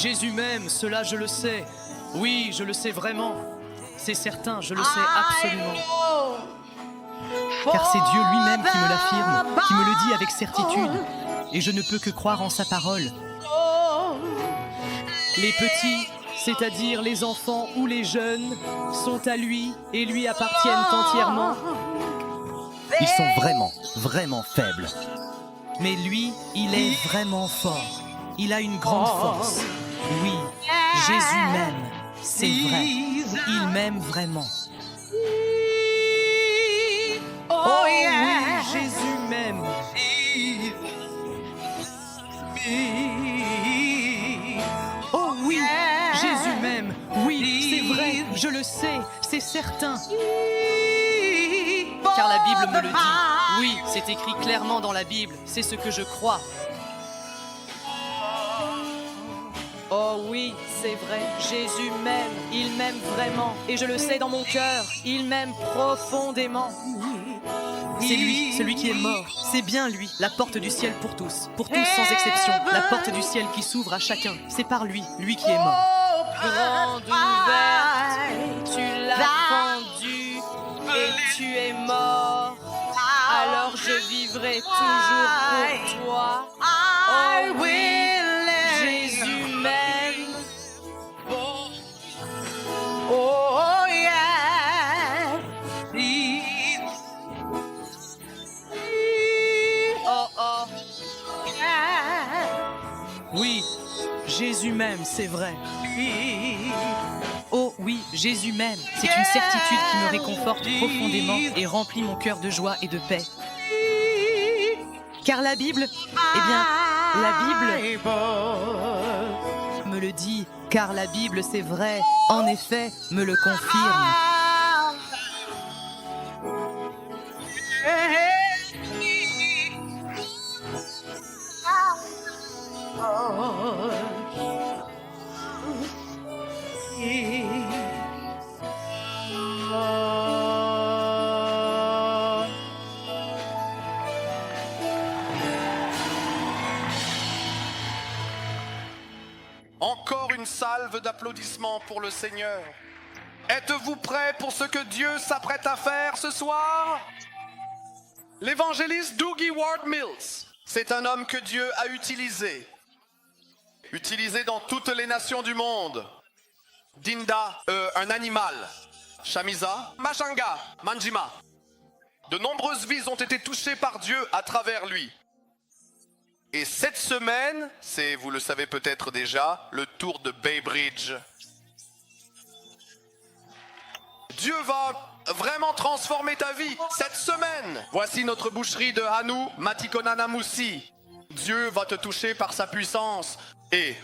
Jésus m'aime, cela je le sais. Oui, je le sais vraiment. C'est certain, je le sais absolument. Car c'est Dieu lui-même qui me l'affirme, qui me le dit avec certitude. Et je ne peux que croire en sa parole. Les petits, c'est-à-dire les enfants ou les jeunes, sont à lui et lui appartiennent entièrement. Ils sont vraiment faibles. Mais lui, il est vraiment fort. Il a une grande force. Oui, Jésus m'aime, c'est vrai. Il m'aime vraiment. Oh oui, Jésus m'aime. Oh oui, Jésus m'aime. Oui, c'est vrai, je le sais, c'est certain. Car la Bible me le dit. Oui, c'est écrit clairement dans la Bible, c'est ce que je crois. Oh oui, c'est vrai, Jésus m'aime, il m'aime vraiment, et je le sais dans mon cœur, il m'aime profondément. C'est lui, celui qui est mort, c'est bien lui, la porte du ciel pour tous sans exception, la porte du ciel qui s'ouvre à chacun, c'est par lui, lui qui est mort. Grande ouverte, tu l'as fendue, et tu es mort, alors je vivrai toujours pour toi. Oh oui, Jésus m'aime. Oh yeah. Oh oh. Oui, Jésus m'aime, c'est vrai. Oh oui, Jésus m'aime. C'est une certitude qui me réconforte profondément et remplit mon cœur de joie et de paix. Car la Bible, eh bien, la Bible me le dit, car la Bible, c'est vrai, en effet, me le confirme. Encore une salve d'applaudissements pour le Seigneur. Êtes-vous prêts pour ce que Dieu s'apprête à faire ce soir? L'évangéliste Dougie Ward Mills, c'est un homme que Dieu a utilisé dans toutes les nations du monde. Dinda, un animal. Shamisa, Mashanga, Manjima. De nombreuses vies ont été touchées par Dieu à travers lui. Et cette semaine, c'est, vous le savez peut-être déjà, le tour de Bay Bridge. Dieu va vraiment transformer ta vie cette semaine. Voici notre boucherie de Hanou, Matikonana Moussi. Dieu va te toucher par sa puissance. Et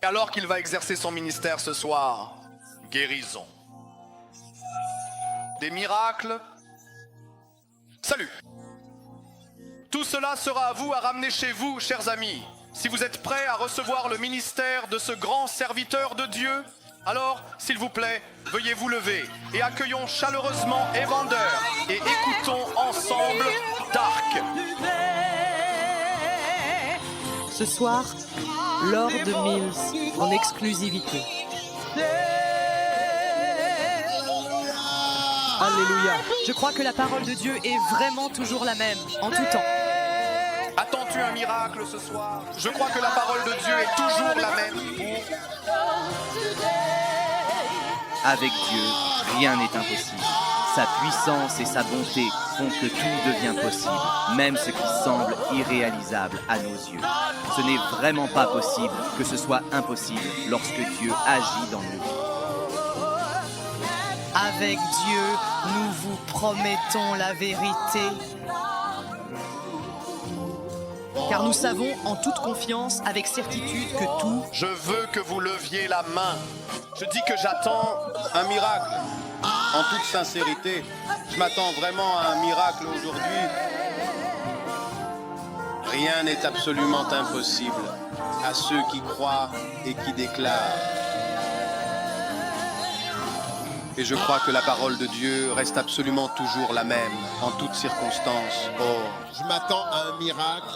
alors qu'il va exercer son ministère ce soir, guérison. Des miracles. Salut! Tout cela sera à vous à ramener chez vous, chers amis. Si vous êtes prêts à recevoir le ministère de ce grand serviteur de Dieu, alors, s'il vous plaît, veuillez vous lever et accueillons chaleureusement Evander et écoutons ensemble Dark. Ce soir, Lord Mills en exclusivité. Alléluia. Je crois que la parole de Dieu est vraiment toujours la même, en tout temps. Attends-tu un miracle ce soir? Je crois que la parole de Dieu est toujours la même. Avec Dieu, rien n'est impossible. Sa puissance et sa bonté font que tout devient possible, même ce qui semble irréalisable à nos yeux. Ce n'est vraiment pas possible que ce soit impossible lorsque Dieu agit dans nos vies. Avec Dieu, nous vous promettons la vérité. Car nous savons en toute confiance, avec certitude, que tout... Je veux que vous leviez la main. Je dis que j'attends un miracle. En toute sincérité, je m'attends vraiment à un miracle aujourd'hui. Rien n'est absolument impossible à ceux qui croient et qui déclarent. Et je crois que la parole de Dieu reste absolument toujours la même, en toutes circonstances. Oh, Je m'attends à un miracle.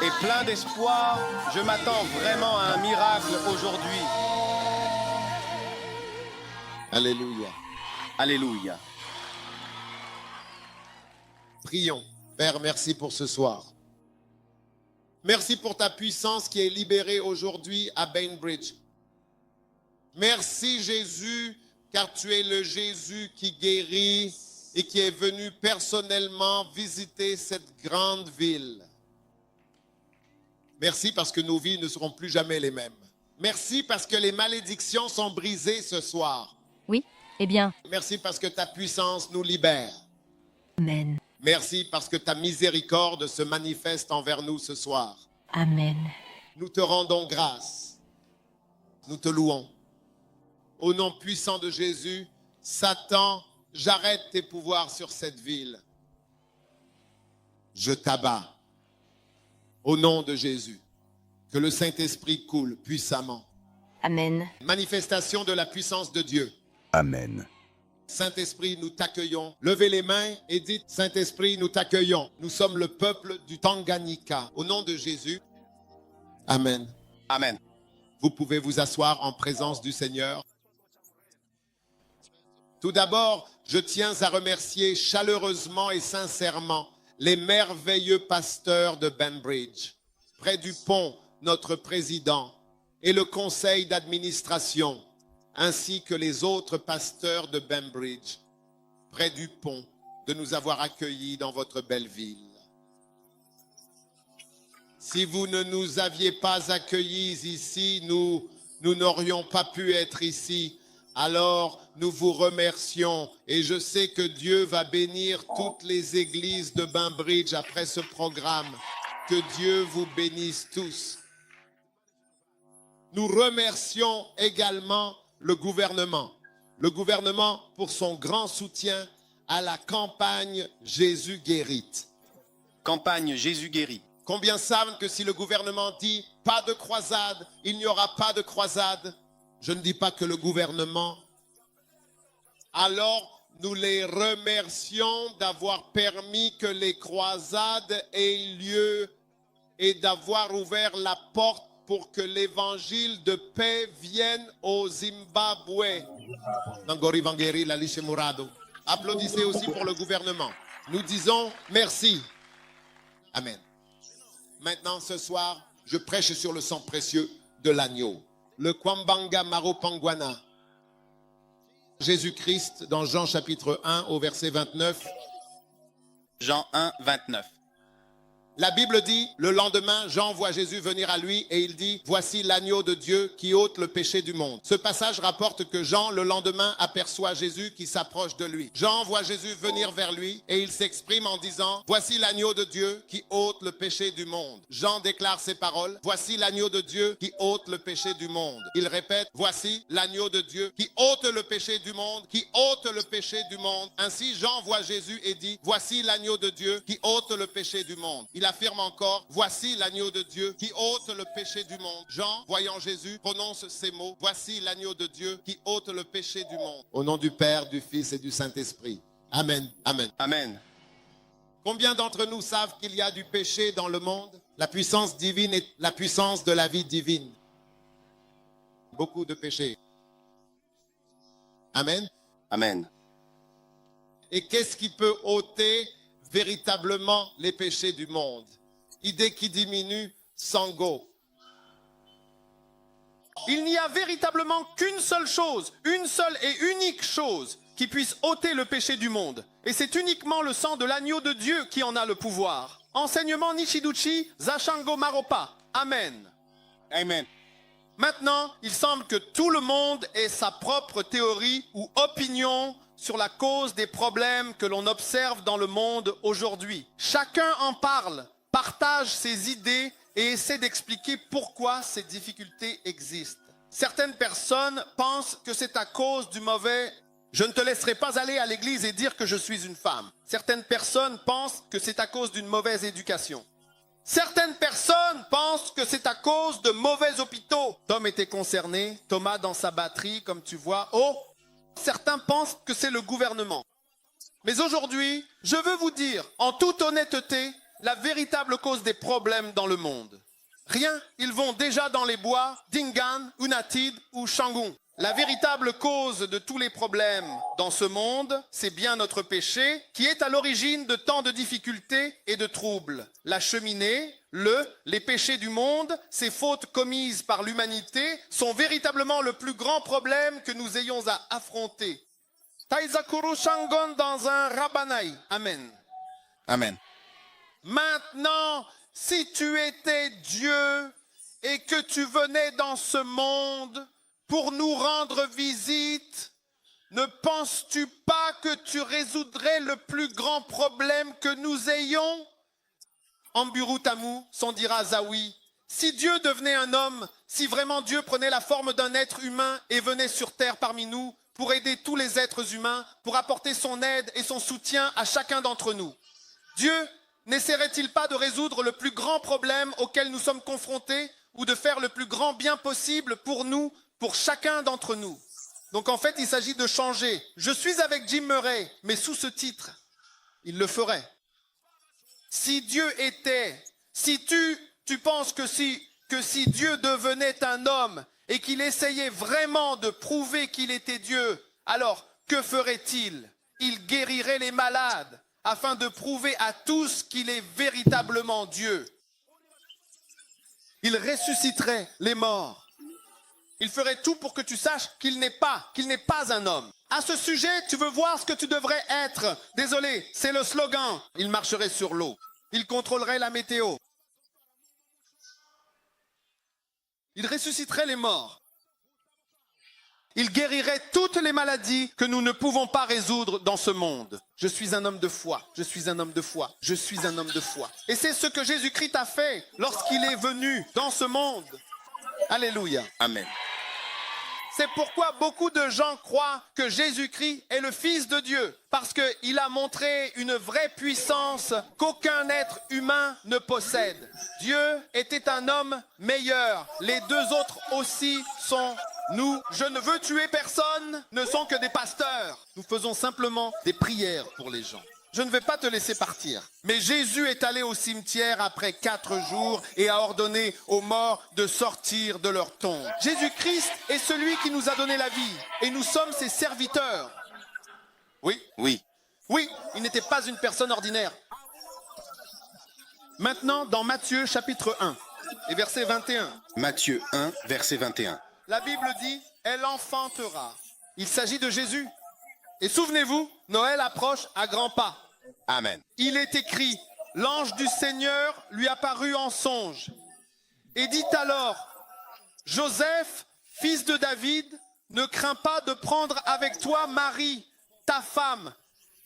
et plein d'espoir, je m'attends vraiment à un miracle aujourd'hui. Alléluia. Alléluia. Prions. Père, merci pour ce soir. Merci pour ta puissance qui est libérée aujourd'hui à Bainbridge. Merci Jésus, car tu es le Jésus qui guérit et qui est venu personnellement visiter cette grande ville. Merci parce que nos vies ne seront plus jamais les mêmes. Merci parce que les malédictions sont brisées ce soir. Oui, eh bien, Merci parce que ta puissance nous libère. Amen. Merci parce que ta miséricorde se manifeste envers nous ce soir. Amen. Nous te rendons grâce. Nous te louons. Au nom puissant de Jésus, Satan, j'arrête tes pouvoirs sur cette ville. Je t'abats. Au nom de Jésus, que le Saint-Esprit coule puissamment. Amen. Manifestation de la puissance de Dieu. Amen. Saint-Esprit, nous t'accueillons. Levez les mains et dites, Saint-Esprit, nous t'accueillons. Nous sommes le peuple du Tanganyika. Au nom de Jésus, Amen. Amen. Vous pouvez vous asseoir en présence du Seigneur. Tout d'abord, je tiens à remercier chaleureusement et sincèrement les merveilleux pasteurs de Bainbridge. Près du pont, notre président et le conseil d'administration, ainsi que les autres pasteurs de Bainbridge, près du pont, de nous avoir accueillis dans votre belle ville. Si vous ne nous aviez pas accueillis ici, nous n'aurions pas pu être ici. Alors, nous vous remercions et je sais que Dieu va bénir toutes les églises de Bainbridge après ce programme. Que Dieu vous bénisse tous. Nous remercions également le gouvernement pour son grand soutien à la campagne Jésus guérit. Campagne Jésus guérit. Combien savent que si le gouvernement dit pas de croisade, il n'y aura pas de croisade? Je ne dis pas que le gouvernement. Alors, nous les remercions d'avoir permis que les croisades aient lieu et d'avoir ouvert la porte pour que l'évangile de paix vienne au Zimbabwe. Nangori Vangeri Lalishe Murado. Applaudissez aussi pour le gouvernement. Nous disons merci. Amen. Maintenant, ce soir, je prêche sur le sang précieux de l'agneau. Le Kwambanga Maropangwana. Jésus-Christ, dans Jean chapitre 1 au verset 29. Jean 1, 29. La Bible dit, le lendemain, Jean voit Jésus venir à lui et il dit, voici l'agneau de Dieu qui ôte le péché du monde. Ce passage rapporte que Jean, le lendemain, aperçoit Jésus qui s'approche de lui. Jean voit Jésus venir vers lui et il s'exprime en disant, voici l'agneau de Dieu qui ôte le péché du monde. Jean déclare ces paroles, voici l'agneau de Dieu qui ôte le péché du monde. Il répète, voici l'agneau de Dieu qui ôte le péché du monde, qui ôte le péché du monde. Ainsi, Jean voit Jésus et dit, voici l'agneau de Dieu qui ôte le péché du monde. Il affirme encore, voici l'agneau de Dieu qui ôte le péché du monde. Jean, voyant Jésus, prononce ces mots, voici l'agneau de Dieu qui ôte le péché du monde. Au nom du Père, du Fils et du Saint-Esprit. Amen. Amen. Amen. Combien d'entre nous savent qu'il y a du péché dans le monde? La puissance divine est la puissance de la vie divine. Beaucoup de péchés. Amen. Amen. Et qu'est-ce qui peut ôter véritablement les péchés du monde? Idée qui diminue, Sango. Il n'y a véritablement qu'une seule chose, une seule et unique chose qui puisse ôter le péché du monde. Et c'est uniquement le sang de l'agneau de Dieu qui en a le pouvoir. Enseignement Nishiduchi, Zashango Maropa. Amen. Amen. Maintenant, il semble que tout le monde ait sa propre théorie ou opinion sur la cause des problèmes que l'on observe dans le monde aujourd'hui. Chacun en parle, partage ses idées et essaie d'expliquer pourquoi ces difficultés existent. Certaines personnes pensent que c'est à cause du mauvais « je ne te laisserai pas aller à l'église et dire que je suis une femme ». Certaines personnes pensent que c'est à cause d'une mauvaise éducation. Certaines personnes pensent que c'est à cause de mauvais hôpitaux. Tom était concerné, Thomas dans sa batterie, comme tu vois. Oh, certains pensent que c'est le gouvernement. Mais aujourd'hui, je veux vous dire, en toute honnêteté, la véritable cause des problèmes dans le monde. Rien, ils vont déjà dans les bois, Dingan, United ou Shangung. La véritable cause de tous les problèmes dans ce monde, c'est bien notre péché qui est à l'origine de tant de difficultés et de troubles. La cheminée, les péchés du monde, ces fautes commises par l'humanité sont véritablement le plus grand problème que nous ayons à affronter. Taizakuru Shangon dans un Rabbanaï. Amen. Amen. Maintenant, si tu étais Dieu et que tu venais dans ce monde pour nous rendre visite, ne penses-tu pas que tu résoudrais le plus grand problème que nous ayons? Amburutamu, Sandira Zawi, si Dieu devenait un homme, si vraiment Dieu prenait la forme d'un être humain et venait sur terre parmi nous pour aider tous les êtres humains, pour apporter son aide et son soutien à chacun d'entre nous, Dieu n'essaierait-il pas de résoudre le plus grand problème auquel nous sommes confrontés ou de faire le plus grand bien possible pour nous, pour chacun d'entre nous? Donc en fait, il s'agit de changer. Je suis avec Jim Murray, mais sous ce titre, il le ferait. Si Dieu était, si tu penses que si Dieu devenait un homme et qu'il essayait vraiment de prouver qu'il était Dieu, alors que ferait-il? Il guérirait les malades afin de prouver à tous qu'il est véritablement Dieu. Il ressusciterait les morts. Il ferait tout pour que tu saches qu'il n'est pas un homme. À ce sujet, tu veux voir ce que tu devrais être. Désolé, c'est le slogan. Il marcherait sur l'eau. Il contrôlerait la météo. Il ressusciterait les morts. Il guérirait toutes les maladies que nous ne pouvons pas résoudre dans ce monde. Je suis un homme de foi, je suis un homme de foi, je suis un homme de foi. Et c'est ce que Jésus-Christ a fait lorsqu'il est venu dans ce monde. Alléluia. Amen. C'est pourquoi beaucoup de gens croient que Jésus-Christ est le Fils de Dieu, parce qu'il a montré une vraie puissance qu'aucun être humain ne possède. Dieu était un homme meilleur. Les deux autres aussi sont nous. Je ne veux tuer personne, ne sont que des pasteurs. Nous faisons simplement des prières pour les gens. Je ne vais pas te laisser partir. Mais Jésus est allé au cimetière après 4 jours et a ordonné aux morts de sortir de leur tombe. Jésus-Christ est celui qui nous a donné la vie et nous sommes ses serviteurs. Oui, Oui. oui, il n'était pas une personne ordinaire. Maintenant, dans Matthieu chapitre 1 et verset 21. Matthieu 1, verset 21. La Bible dit, elle enfantera. Il s'agit de Jésus. Et souvenez-vous, Noël approche à grands pas. Amen. Il est écrit, l'ange du Seigneur lui apparut en songe. Et dit alors, Joseph, fils de David, ne crains pas de prendre avec toi Marie, ta femme,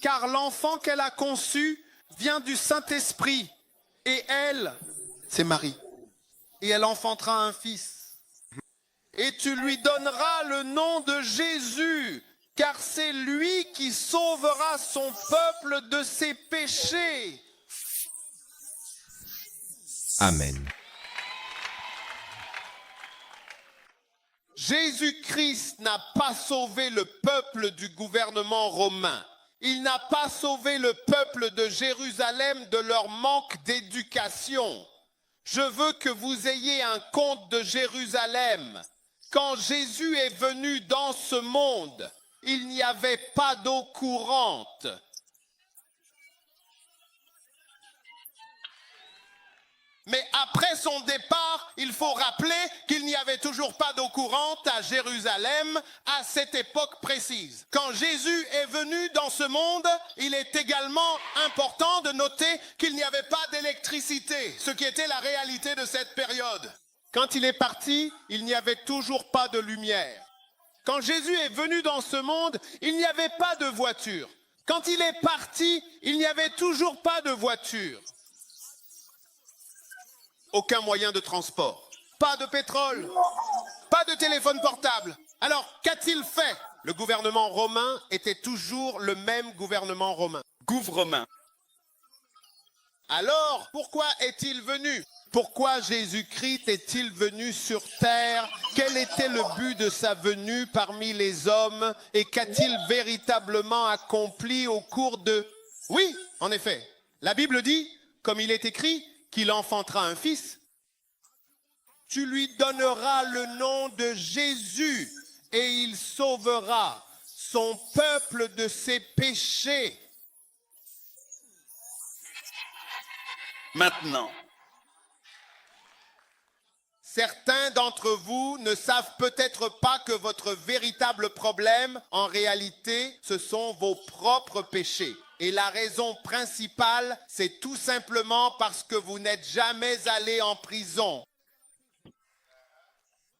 car l'enfant qu'elle a conçu vient du Saint-Esprit. Et elle, c'est Marie, et elle enfantera un fils. Et tu lui donneras le nom de Jésus, car c'est lui qui sauvera son peuple de ses péchés. Amen. Jésus-Christ n'a pas sauvé le peuple du gouvernement romain. Il n'a pas sauvé le peuple de Jérusalem de leur manque d'éducation. Je veux que vous ayez un compte de Jérusalem. Quand Jésus est venu dans ce monde, il n'y avait pas d'eau courante. Mais après son départ, il faut rappeler qu'il n'y avait toujours pas d'eau courante à Jérusalem à cette époque précise. Quand Jésus est venu dans ce monde, il est également important de noter qu'il n'y avait pas d'électricité, ce qui était la réalité de cette période. Quand il est parti, il n'y avait toujours pas de lumière. Quand Jésus est venu dans ce monde, il n'y avait pas de voiture. Quand il est parti, il n'y avait toujours pas de voiture. Aucun moyen de transport. Pas de pétrole. Pas de téléphone portable. Alors, qu'a-t-il fait? Le gouvernement romain était toujours le même gouvernement romain. Gouvernement. Alors, pourquoi est-il venu? Pourquoi Jésus-Christ est-il venu sur terre? Quel était le but de sa venue parmi les hommes? Et qu'a-t-il véritablement accompli au cours de... Oui, en effet, la Bible dit... comme il est écrit, qu'il enfantera un fils. Tu lui donneras le nom de Jésus et il sauvera son peuple de ses péchés. Maintenant, Certains d'entre vous ne savent peut-être pas que votre véritable problème, en réalité, ce sont vos propres péchés. Et la raison principale, c'est tout simplement parce que vous n'êtes jamais allé en prison.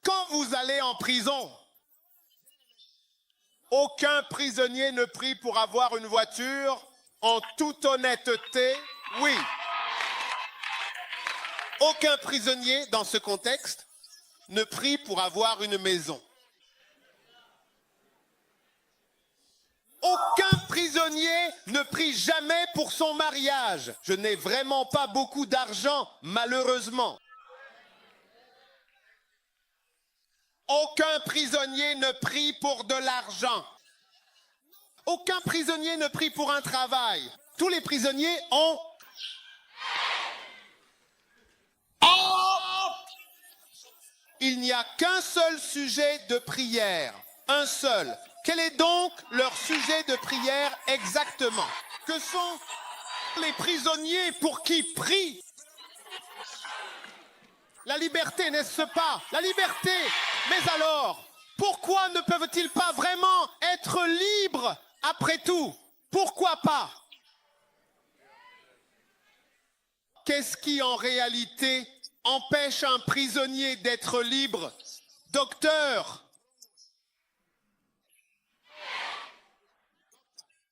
Quand vous allez en prison, aucun prisonnier ne prie pour avoir une voiture. En toute honnêteté, oui. Aucun prisonnier, dans ce contexte, ne prie pour avoir une maison. Aucun prisonnier ne prie jamais pour son mariage. Je n'ai vraiment pas beaucoup d'argent, malheureusement. Aucun prisonnier ne prie pour de l'argent. Aucun prisonnier ne prie pour un travail. Tous les prisonniers ont... Il n'y a qu'un seul sujet de prière. Un seul. Quel est donc leur sujet de prière exactement? Que sont les prisonniers pour qui prient? La liberté, n'est-ce pas? La liberté. Mais alors, pourquoi ne peuvent-ils pas vraiment être libres après tout? Pourquoi pas? Qu'est-ce qui en réalité empêche un prisonnier d'être libre? Docteur,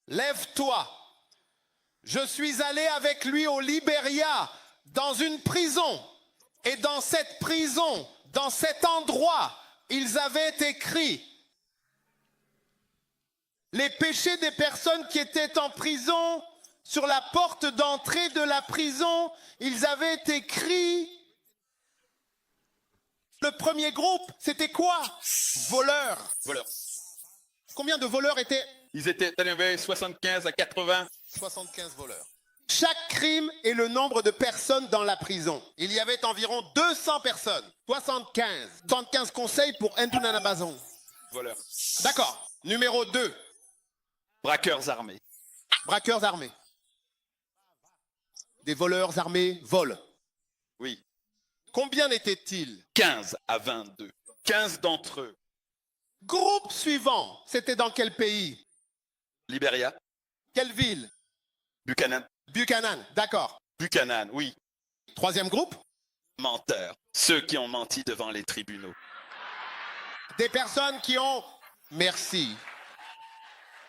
lève-toi. Je suis allé avec lui au Libéria, dans une prison. Et dans cette prison, dans cet endroit, ils avaient écrit les péchés des personnes qui étaient en prison. Sur la porte d'entrée de la prison, ils avaient écrit... Le premier groupe, c'était quoi? Voleurs. voleurs. Combien de voleurs étaient? Ils étaient élevés 75 à 80. 75 voleurs. Chaque crime est le nombre de personnes dans la prison. Il y avait environ 200 personnes. 75. 75 conseils pour Nduna Bazon. Voleurs. D'accord. Numéro 2. Braqueurs armés. Braqueurs armés. Des voleurs armés volent. Oui. Combien étaient-ils? 15 à 22. 15 d'entre eux. Groupe suivant. C'était dans quel pays? Libéria. Quelle ville? Buchanan. Buchanan. D'accord. Buchanan, oui. Troisième groupe? Menteurs. Ceux qui ont menti devant les tribunaux. Des personnes qui ont... Merci.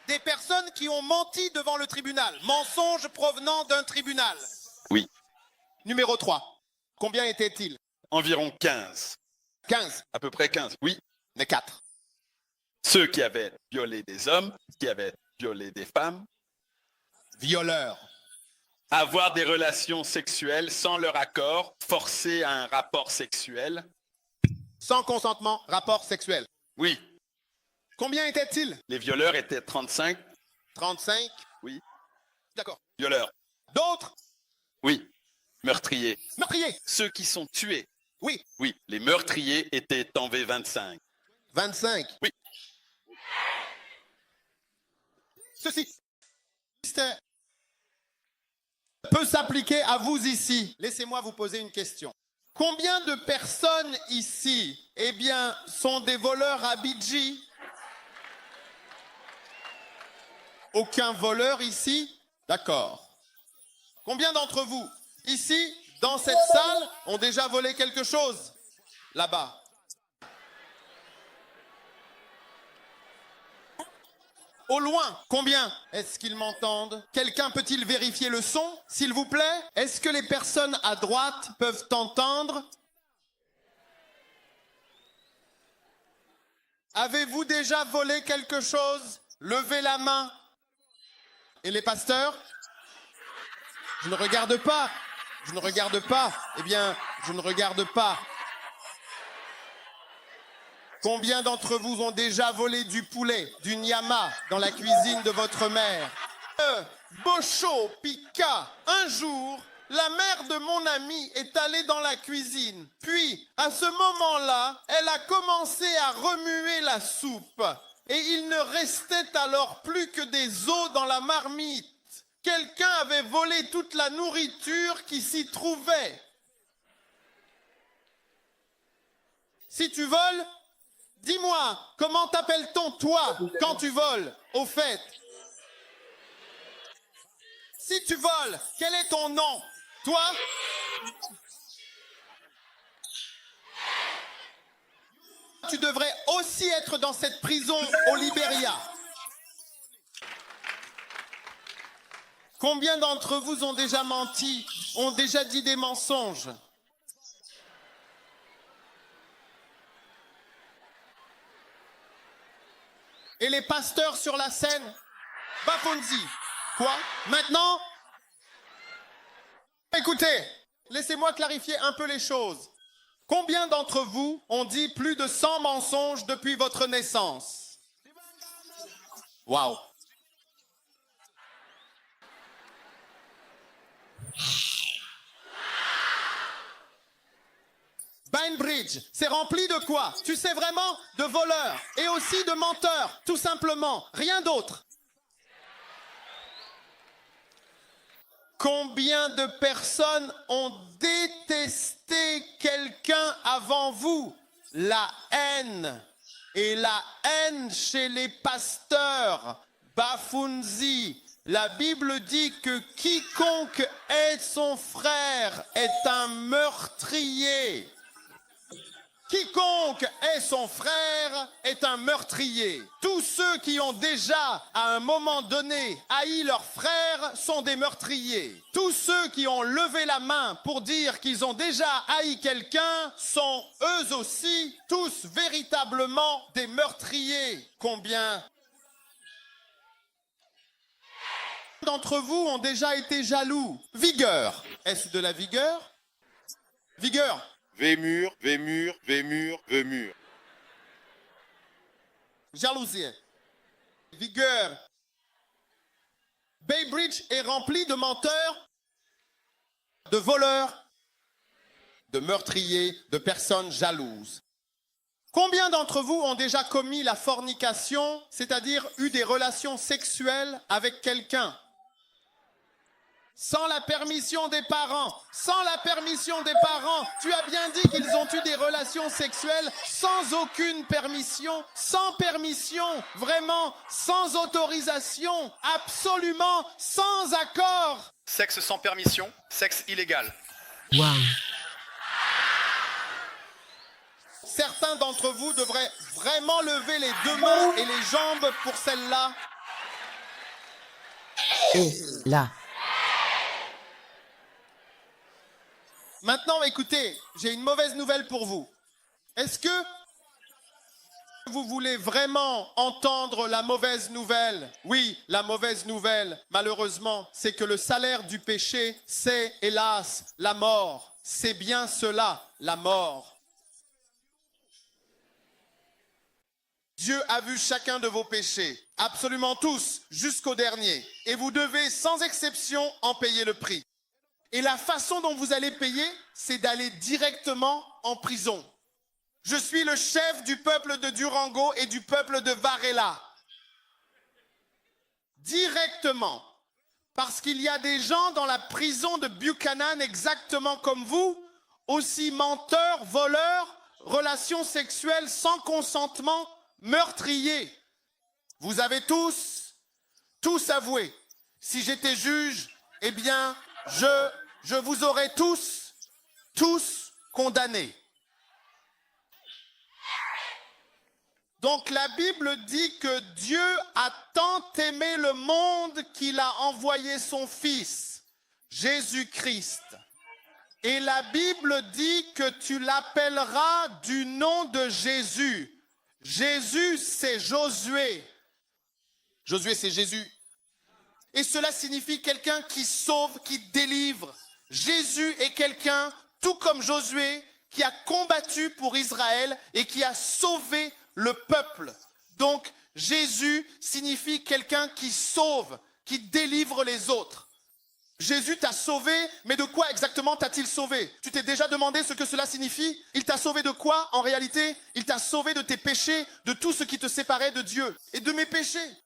Des personnes qui ont menti devant le tribunal. Mensonge provenant d'un tribunal. Oui. Numéro 3. Combien étaient-ils? Environ 15. 15. À peu près 15, oui. Mais 4. Ceux qui avaient violé des hommes, qui avaient violé des femmes. Violeurs. Avoir des relations sexuelles sans leur accord, forcer à un rapport sexuel. Sans consentement, rapport sexuel. Oui. Combien étaient-ils? Les violeurs étaient 35. 35. Oui. D'accord. Violeurs. D'autres? Oui. Meurtriers. Meurtriers. Ceux qui sont tués. Oui. Oui. Les meurtriers étaient en V25. 25. Oui. Ceci peut s'appliquer à vous ici. Laissez-moi vous poser une question. Combien de personnes ici, eh bien, sont des voleurs à Bidji? Aucun voleur ici? D'accord. Combien d'entre vous, ici, dans cette salle, ont déjà volé quelque chose? Là-bas. Au loin, combien? Est-ce qu'ils m'entendent? Quelqu'un peut-il vérifier le son, s'il vous plaît? Est-ce que les personnes à droite peuvent entendre? Avez-vous déjà volé quelque chose? Levez la main. Et les pasteurs? Je ne regarde pas. Je ne regarde pas. Eh bien, je ne regarde pas. Combien d'entre vous ont déjà volé du poulet, du nyama dans la cuisine de votre mère? Bocho Pika, un jour, La mère de mon ami est allée dans la cuisine. Puis, à ce moment-là, elle a commencé à remuer la soupe. Et il ne restait alors plus que des os dans la marmite. Quelqu'un avait volé toute la nourriture qui s'y trouvait. Si tu voles, dis-moi, comment t'appelle-t-on toi quand tu voles, au fait? Si tu voles, quel est ton nom? Toi? Tu devrais aussi être dans cette prison au Libéria. Combien d'entre vous ont déjà menti, ont déjà dit des mensonges? Et les pasteurs sur la scène? Bafonzi. Quoi? Maintenant? Écoutez, laissez-moi clarifier un peu les choses. Combien d'entre vous ont dit plus de 100 mensonges depuis votre naissance? Waouh! Bainbridge, c'est rempli de quoi? Tu sais vraiment? De voleurs et aussi de menteurs, tout simplement, rien d'autre. Combien de personnes ont détesté quelqu'un avant vous? La haine. Et la haine chez les pasteurs. Bafunzi. La Bible dit que quiconque hait son frère est un meurtrier. Quiconque hait son frère est un meurtrier. Tous ceux qui ont déjà, à un moment donné, haï leur frère sont des meurtriers. Tous ceux qui ont levé la main pour dire qu'ils ont déjà haï quelqu'un sont eux aussi tous véritablement des meurtriers. Combien d'entre vous ont déjà été jaloux? Vigueur. Est-ce de la vigueur? Vigueur. Vémur, Vémur, Vémur, Vémur. Jalousie. Vigueur. Baybridge est rempli de menteurs, de voleurs, de meurtriers, de personnes jalouses. Combien d'entre vous ont déjà commis la fornication, c'est-à-dire eu des relations sexuelles avec quelqu'un? Sans la permission des parents. Sans la permission des parents. Tu as bien dit qu'ils ont eu des relations sexuelles sans aucune permission. Sans permission. Vraiment, sans autorisation. Absolument sans accord. Sexe sans permission, sexe illégal. Certains d'entre vous devraient vraiment lever les deux mains et les jambes pour celle-là. Et là. Maintenant, écoutez, j'ai une mauvaise nouvelle pour vous. Est-ce que vous voulez vraiment entendre la mauvaise nouvelle? Oui, la mauvaise nouvelle, malheureusement, c'est que le salaire du péché, c'est, hélas, la mort. C'est bien cela, la mort. Dieu a vu chacun de vos péchés, absolument tous, jusqu'au dernier. Et vous devez, sans exception, en payer le prix. Et la façon dont vous allez payer, c'est d'aller directement en prison. Je suis le chef du peuple de Durango et du peuple de Varela. Directement. Parce qu'il y a des gens dans la prison de Buchanan exactement comme vous, aussi menteurs, voleurs, relations sexuelles sans consentement, meurtriers. Vous avez tous avoué. Si j'étais juge, eh bien, je vous aurais tous condamnés. Donc la Bible dit que Dieu a tant aimé le monde qu'il a envoyé son Fils, Jésus-Christ. Et la Bible dit que tu l'appelleras du nom de Jésus. Jésus, c'est Josué. Josué, c'est Jésus. Et cela signifie quelqu'un qui sauve, qui délivre. Jésus est quelqu'un, tout comme Josué, qui a combattu pour Israël et qui a sauvé le peuple. Donc, Jésus signifie quelqu'un qui sauve, qui délivre les autres. Jésus t'a sauvé, mais de quoi exactement t'a-t-il sauvé? Tu t'es déjà demandé ce que cela signifie? Il t'a sauvé de quoi en réalité? Il t'a sauvé de tes péchés, de tout ce qui te séparait de Dieu et de mes péchés.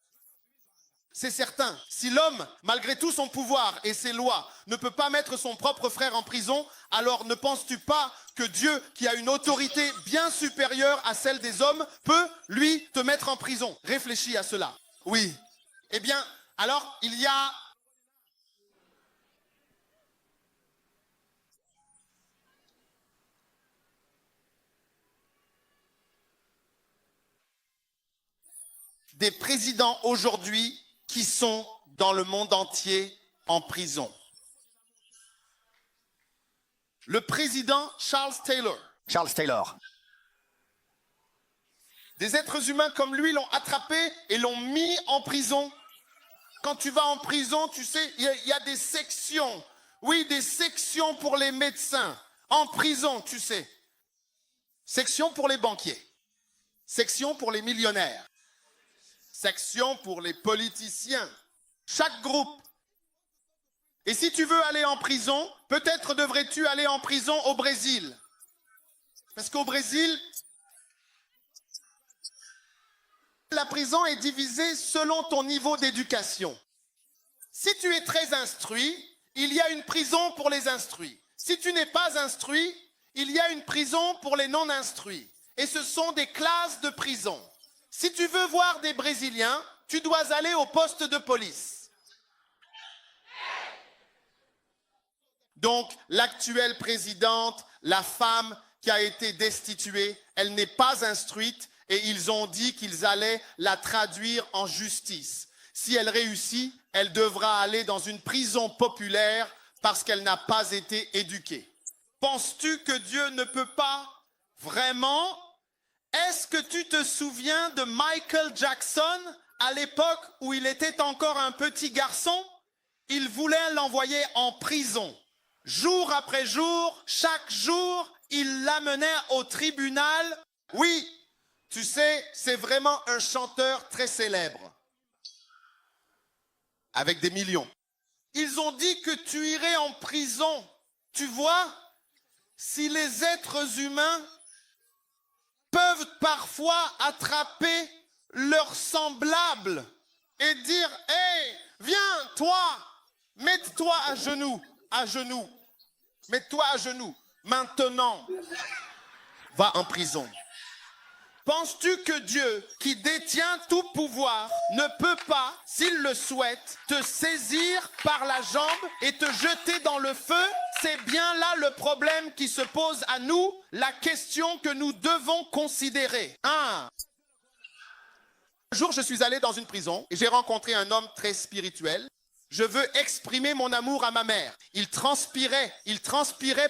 C'est certain, si l'homme, malgré tout son pouvoir et ses lois, ne peut pas mettre son propre frère en prison, alors ne penses-tu pas que Dieu, qui a une autorité bien supérieure à celle des hommes, peut, lui, te mettre en prison? Réfléchis à cela. Oui. Eh bien, alors, il y a des présidents aujourd'hui qui sont dans le monde entier en prison. Le président Charles Taylor. Charles Taylor. Des êtres humains comme lui l'ont attrapé et l'ont mis en prison. Quand tu vas en prison, tu sais, il y a des sections. Oui, des sections pour les médecins. En prison, tu sais. Section pour les banquiers. Section pour les millionnaires. Section pour les politiciens. Chaque groupe. Et si tu veux aller en prison, peut-être devrais-tu aller en prison au Brésil. Parce qu'au Brésil, la prison est divisée selon ton niveau d'éducation. Si tu es très instruit, il y a une prison pour les instruits. Si tu n'es pas instruit, il y a une prison pour les non-instruits. Et ce sont des classes de prison. Si tu veux voir des Brésiliens, tu dois aller au poste de police. Donc, l'actuelle présidente, la femme qui a été destituée, elle n'est pas instruite et ils ont dit qu'ils allaient la traduire en justice. Si elle réussit, elle devra aller dans une prison populaire parce qu'elle n'a pas été éduquée. Penses-tu que Dieu ne peut pas vraiment? Est-ce que tu te souviens de Michael Jackson à l'époque où il était encore un petit garçon? Il voulait l'envoyer en prison. Jour après jour, chaque jour, il l'amenait au tribunal. Oui, tu sais, c'est vraiment un chanteur très célèbre. Avec des millions. Ils ont dit que tu irais en prison. Tu vois, si les êtres humains peuvent parfois attraper leurs semblables et dire « Hey, viens, toi, mets-toi à genoux, mets-toi à genoux, maintenant, va en prison. » Penses-tu que Dieu, qui détient tout pouvoir, ne peut pas, s'il le souhaite, te saisir par la jambe et te jeter dans le feu? C'est bien là le problème qui se pose à nous, la question que nous devons considérer. Un jour, je suis allé dans une prison et j'ai rencontré un homme très spirituel. Je veux exprimer mon amour à ma mère. Il transpirait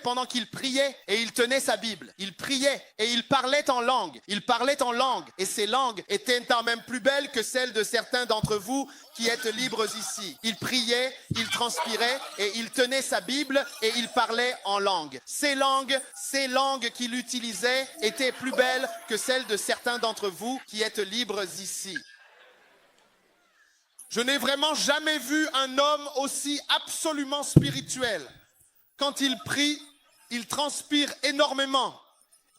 pendant qu'il priait et il tenait sa Bible. Il priait et il parlait en langue. Et ces langues étaient quand même plus belles que celles de certains d'entre vous qui êtes libres ici. Il priait, il transpirait et il tenait sa Bible et il parlait en langue. Ces langues qu'il utilisait étaient plus belles que celles de certains d'entre vous qui êtes libres ici. Je n'ai vraiment jamais vu un homme aussi absolument spirituel. Quand il prie, il transpire énormément.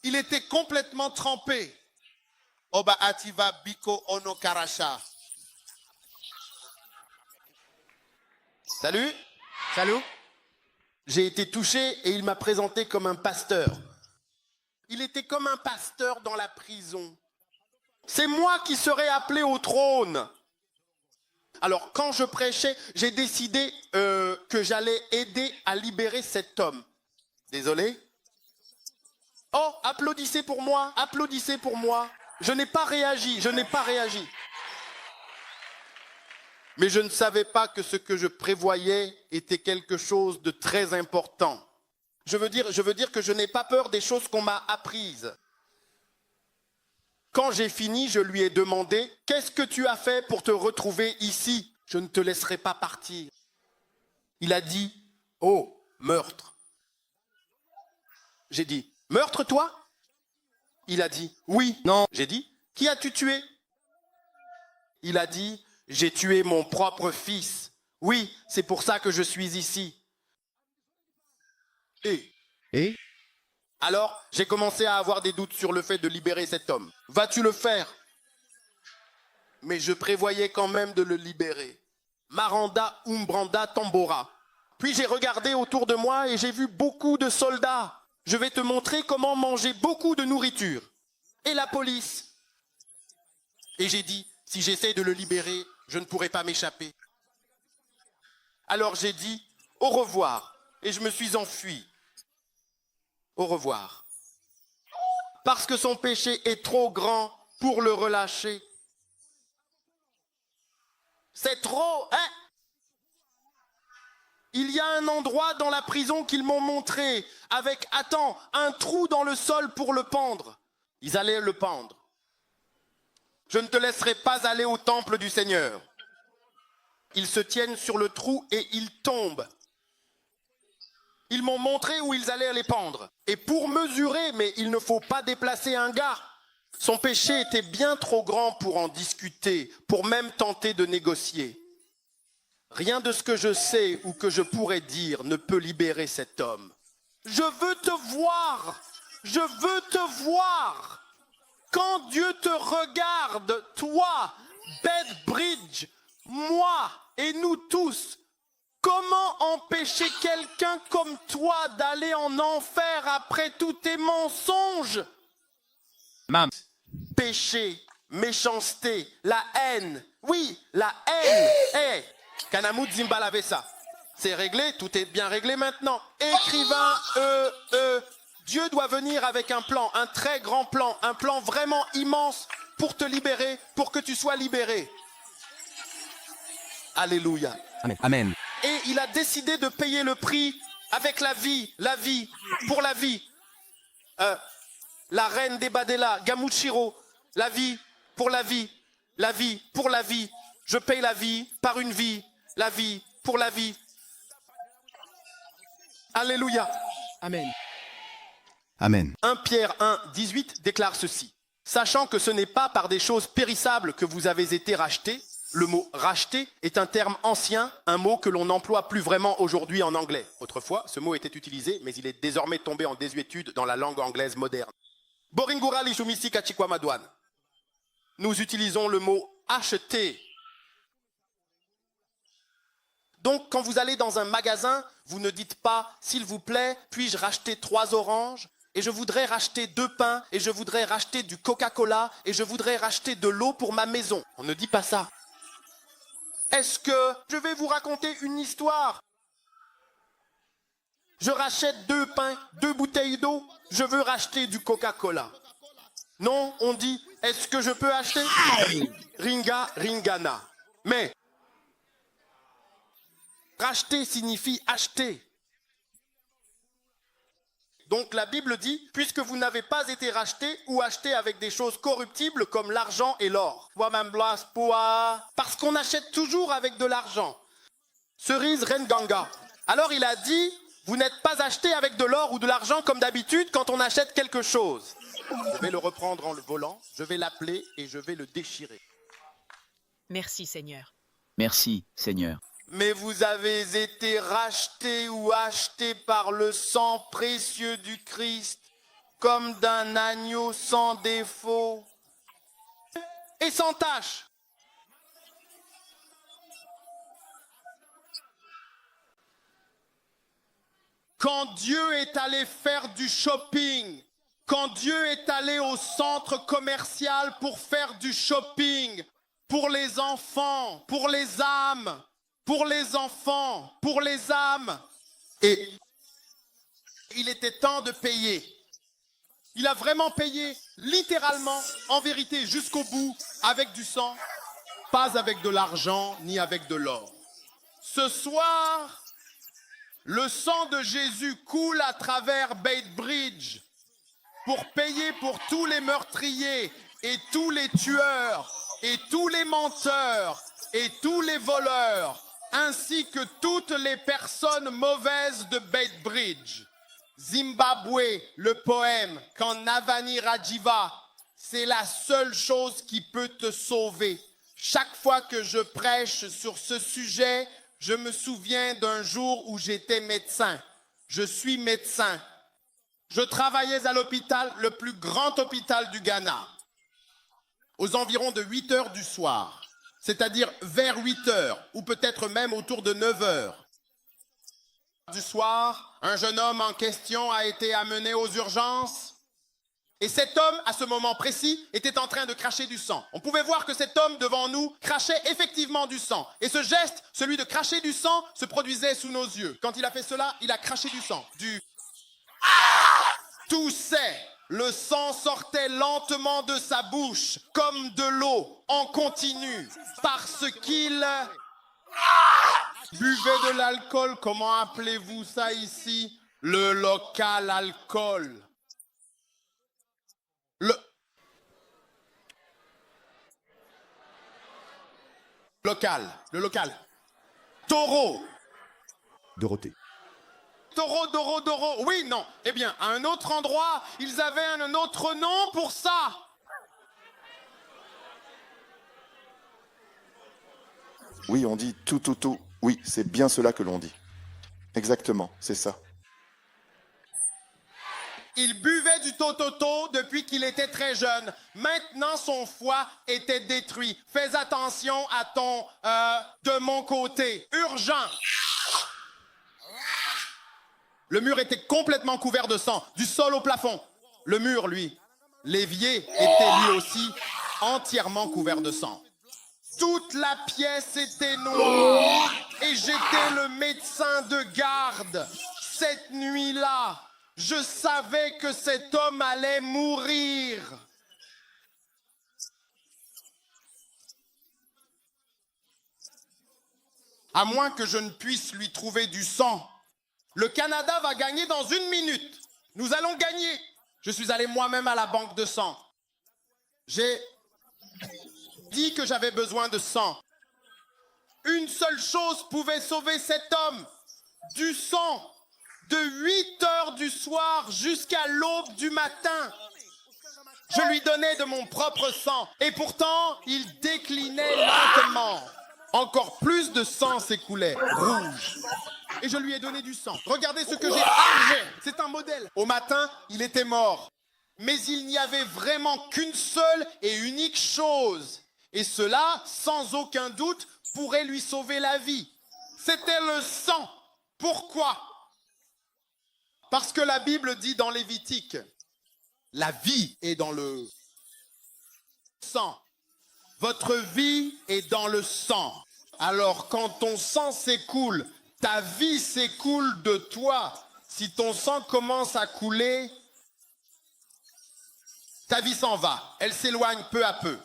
Il était complètement trempé. Oba ativa biko ono karasha. Salut. Salut. J'ai été touché et il m'a présenté comme un pasteur. Il était comme un pasteur dans la prison. C'est moi qui serais appelé au trône. Alors, quand je prêchais, j'ai décidé que j'allais aider à libérer cet homme. Désolé. Oh, applaudissez pour moi, applaudissez pour moi. Je n'ai pas réagi. Mais je ne savais pas que ce que je prévoyais était quelque chose de très important. Je veux dire que je n'ai pas peur des choses qu'on m'a apprises. Quand j'ai fini, je lui ai demandé « Qu'est-ce que tu as fait pour te retrouver ici? Je ne te laisserai pas partir. » Il a dit « Oh, meurtre. » J'ai dit « Meurtre, toi ?» Il a dit « Oui, non. » J'ai dit « Qui as-tu tué ?» Il a dit « J'ai tué mon propre fils. Oui, c'est pour ça que je suis ici. Et Alors, j'ai commencé à avoir des doutes sur le fait de libérer cet homme. Vas-tu le faire? Mais je prévoyais quand même de le libérer. Maranda Umbranda Tambora. Puis j'ai regardé autour de moi et j'ai vu beaucoup de soldats. Je vais te montrer comment manger beaucoup de nourriture. Et la police. Et j'ai dit, si j'essaie de le libérer, je ne pourrai pas m'échapper. Alors j'ai dit, au revoir. Et je me suis enfui. Au revoir. Parce que son péché est trop grand pour le relâcher. C'est trop, hein? Il y a un endroit dans la prison qu'ils m'ont montré, avec, attends, un trou dans le sol pour le pendre. Ils allaient le pendre. Je ne te laisserai pas aller au temple du Seigneur. Ils se tiennent sur le trou et ils tombent. Ils m'ont montré où ils allaient les pendre. Et pour mesurer, mais il ne faut pas déplacer un gars. Son péché était bien trop grand pour en discuter, pour même tenter de négocier. Rien de ce que je sais ou que je pourrais dire ne peut libérer cet homme. Je veux te voir. Je veux te voir. Quand Dieu te regarde, toi, Bedbridge, moi et nous tous, comment empêcher quelqu'un comme toi d'aller en enfer après tous tes mensonges? Péché, méchanceté, la haine. Oui, la haine. Hey, Kanamut Zimbal avait ça. C'est réglé, tout est bien réglé maintenant. Écrivain, Dieu doit venir avec un plan, un très grand plan, un plan vraiment immense pour te libérer, pour que tu sois libéré. Alléluia. Amen. Et il a décidé de payer le prix avec la vie, pour la vie. La reine des Badela, Gamuchiro, la vie, pour la vie, pour la vie. Je paye la vie par une vie, la vie, pour la vie. Alléluia. Amen. Amen. 1 Pierre 1, 18 déclare ceci. Sachant que ce n'est pas par des choses périssables que vous avez été rachetés, le mot racheter est un terme ancien, un mot que l'on n'emploie plus vraiment aujourd'hui en anglais. Autrefois, ce mot était utilisé, mais il est désormais tombé en désuétude dans la langue anglaise moderne. Boringura Lishumisi Kachikwa Madouane. Nous utilisons le mot acheter. Donc, quand vous allez dans un magasin, vous ne dites pas, s'il vous plaît, puis-je racheter 3 oranges? Et je voudrais racheter 2 pains, et je voudrais racheter du Coca-Cola, et je voudrais racheter de l'eau pour ma maison. On ne dit pas ça. Est-ce que je vais vous raconter une histoire? Je rachète 2 pains, 2 bouteilles d'eau, je veux racheter du Coca-Cola. Non, on dit, est-ce que je peux acheter? Ringa, ringana. Mais, racheter signifie acheter. Donc la Bible dit, puisque vous n'avez pas été rachetés ou achetés avec des choses corruptibles comme l'argent et l'or. Parce qu'on achète toujours avec de l'argent. Cerise Renganga. Alors il a dit, vous n'êtes pas achetés avec de l'or ou de l'argent comme d'habitude quand on achète quelque chose. Je vais le reprendre en le volant, je vais l'appeler et je vais le déchirer. Merci Seigneur. Merci, Seigneur. Mais vous avez été rachetés ou achetés par le sang précieux du Christ, comme d'un agneau sans défaut et sans tache. Quand Dieu est allé faire du shopping, quand Dieu est allé au centre commercial pour faire du shopping, pour les enfants, pour les âmes, pour les enfants, pour les âmes. Et il était temps de payer. Il a vraiment payé, littéralement, en vérité, jusqu'au bout, avec du sang, pas avec de l'argent ni avec de l'or. Ce soir, le sang de Jésus coule à travers Bedbridge pour payer pour tous les meurtriers et tous les tueurs et tous les menteurs et tous les voleurs, ainsi que toutes les personnes mauvaises de Bedbridge. Zimbabwe, le poème, quand Navani Rajiva, c'est la seule chose qui peut te sauver. Chaque fois que je prêche sur ce sujet, Je me souviens d'un jour où j'étais médecin. Je suis médecin. Je travaillais à l'hôpital, le plus grand hôpital du Ghana, aux environs de 8 heures du soir, c'est-à-dire vers 8 heures, ou peut-être même autour de 9 heures. Du soir, un jeune homme en question a été amené aux urgences. Et cet homme, à ce moment précis, était en train de cracher du sang. On pouvait voir que cet homme devant nous crachait effectivement du sang. Et ce geste, celui de cracher du sang, se produisait sous nos yeux. Quand il a fait cela, il a craché du sang. Toussait. Le sang sortait lentement de sa bouche, comme de l'eau, en continu, parce qu'il buvait de l'alcool. Comment appelez-vous ça ici? Le local alcool. Le local. Taureau. Dorothée. Taureau. Oui, non. Eh bien, à un autre endroit, ils avaient un autre nom pour ça. Oui, on dit tout. Oui, c'est bien cela que l'on dit. Exactement, c'est ça. Il buvait du tototo depuis qu'il était très jeune. Maintenant, son foie était détruit. Fais attention à ton de mon côté. Urgent. Le mur était complètement couvert de sang, du sol au plafond. Le mur, lui, l'évier était lui aussi entièrement couvert de sang. Toute la pièce était noire et j'étais le médecin de garde. Cette nuit-là, je savais que cet homme allait mourir. À moins que je ne puisse lui trouver du sang. Le Canada va gagner dans 1 minute. Nous allons gagner. Je suis allé moi-même à la banque de sang. J'ai dit que j'avais besoin de sang. Une seule chose pouvait sauver cet homme. Du sang. De 8 heures du soir jusqu'à l'aube du matin. Je lui donnais de mon propre sang. Et pourtant, il déclinait lentement. Encore plus de sang s'écoulait, rouge. Et je lui ai donné du sang. Regardez ce que j'ai. C'est un modèle. Au matin, il était mort. Mais il n'y avait vraiment qu'une seule et unique chose. Et cela, sans aucun doute, pourrait lui sauver la vie. C'était le sang. Pourquoi? Parce que la Bible dit dans Lévitique, la vie est dans le sang. Votre vie est dans le sang. Alors quand ton sang s'écoule, ta vie s'écoule de toi. Si ton sang commence à couler, ta vie s'en va. Elle s'éloigne peu à peu.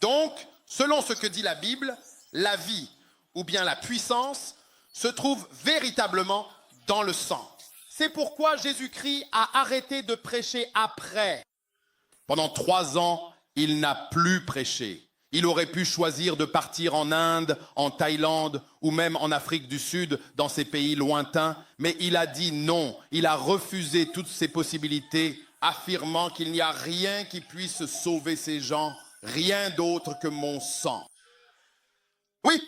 Donc, selon ce que dit la Bible, la vie ou bien la puissance se trouve véritablement dans le sang. C'est pourquoi Jésus-Christ a arrêté de prêcher après. Pendant 3 ans, il n'a plus prêché. Il aurait pu choisir de partir en Inde, en Thaïlande ou même en Afrique du Sud, dans ces pays lointains, mais il a dit non. Il a refusé toutes ces possibilités, affirmant qu'il n'y a rien qui puisse sauver ces gens, rien d'autre que mon sang. Oui.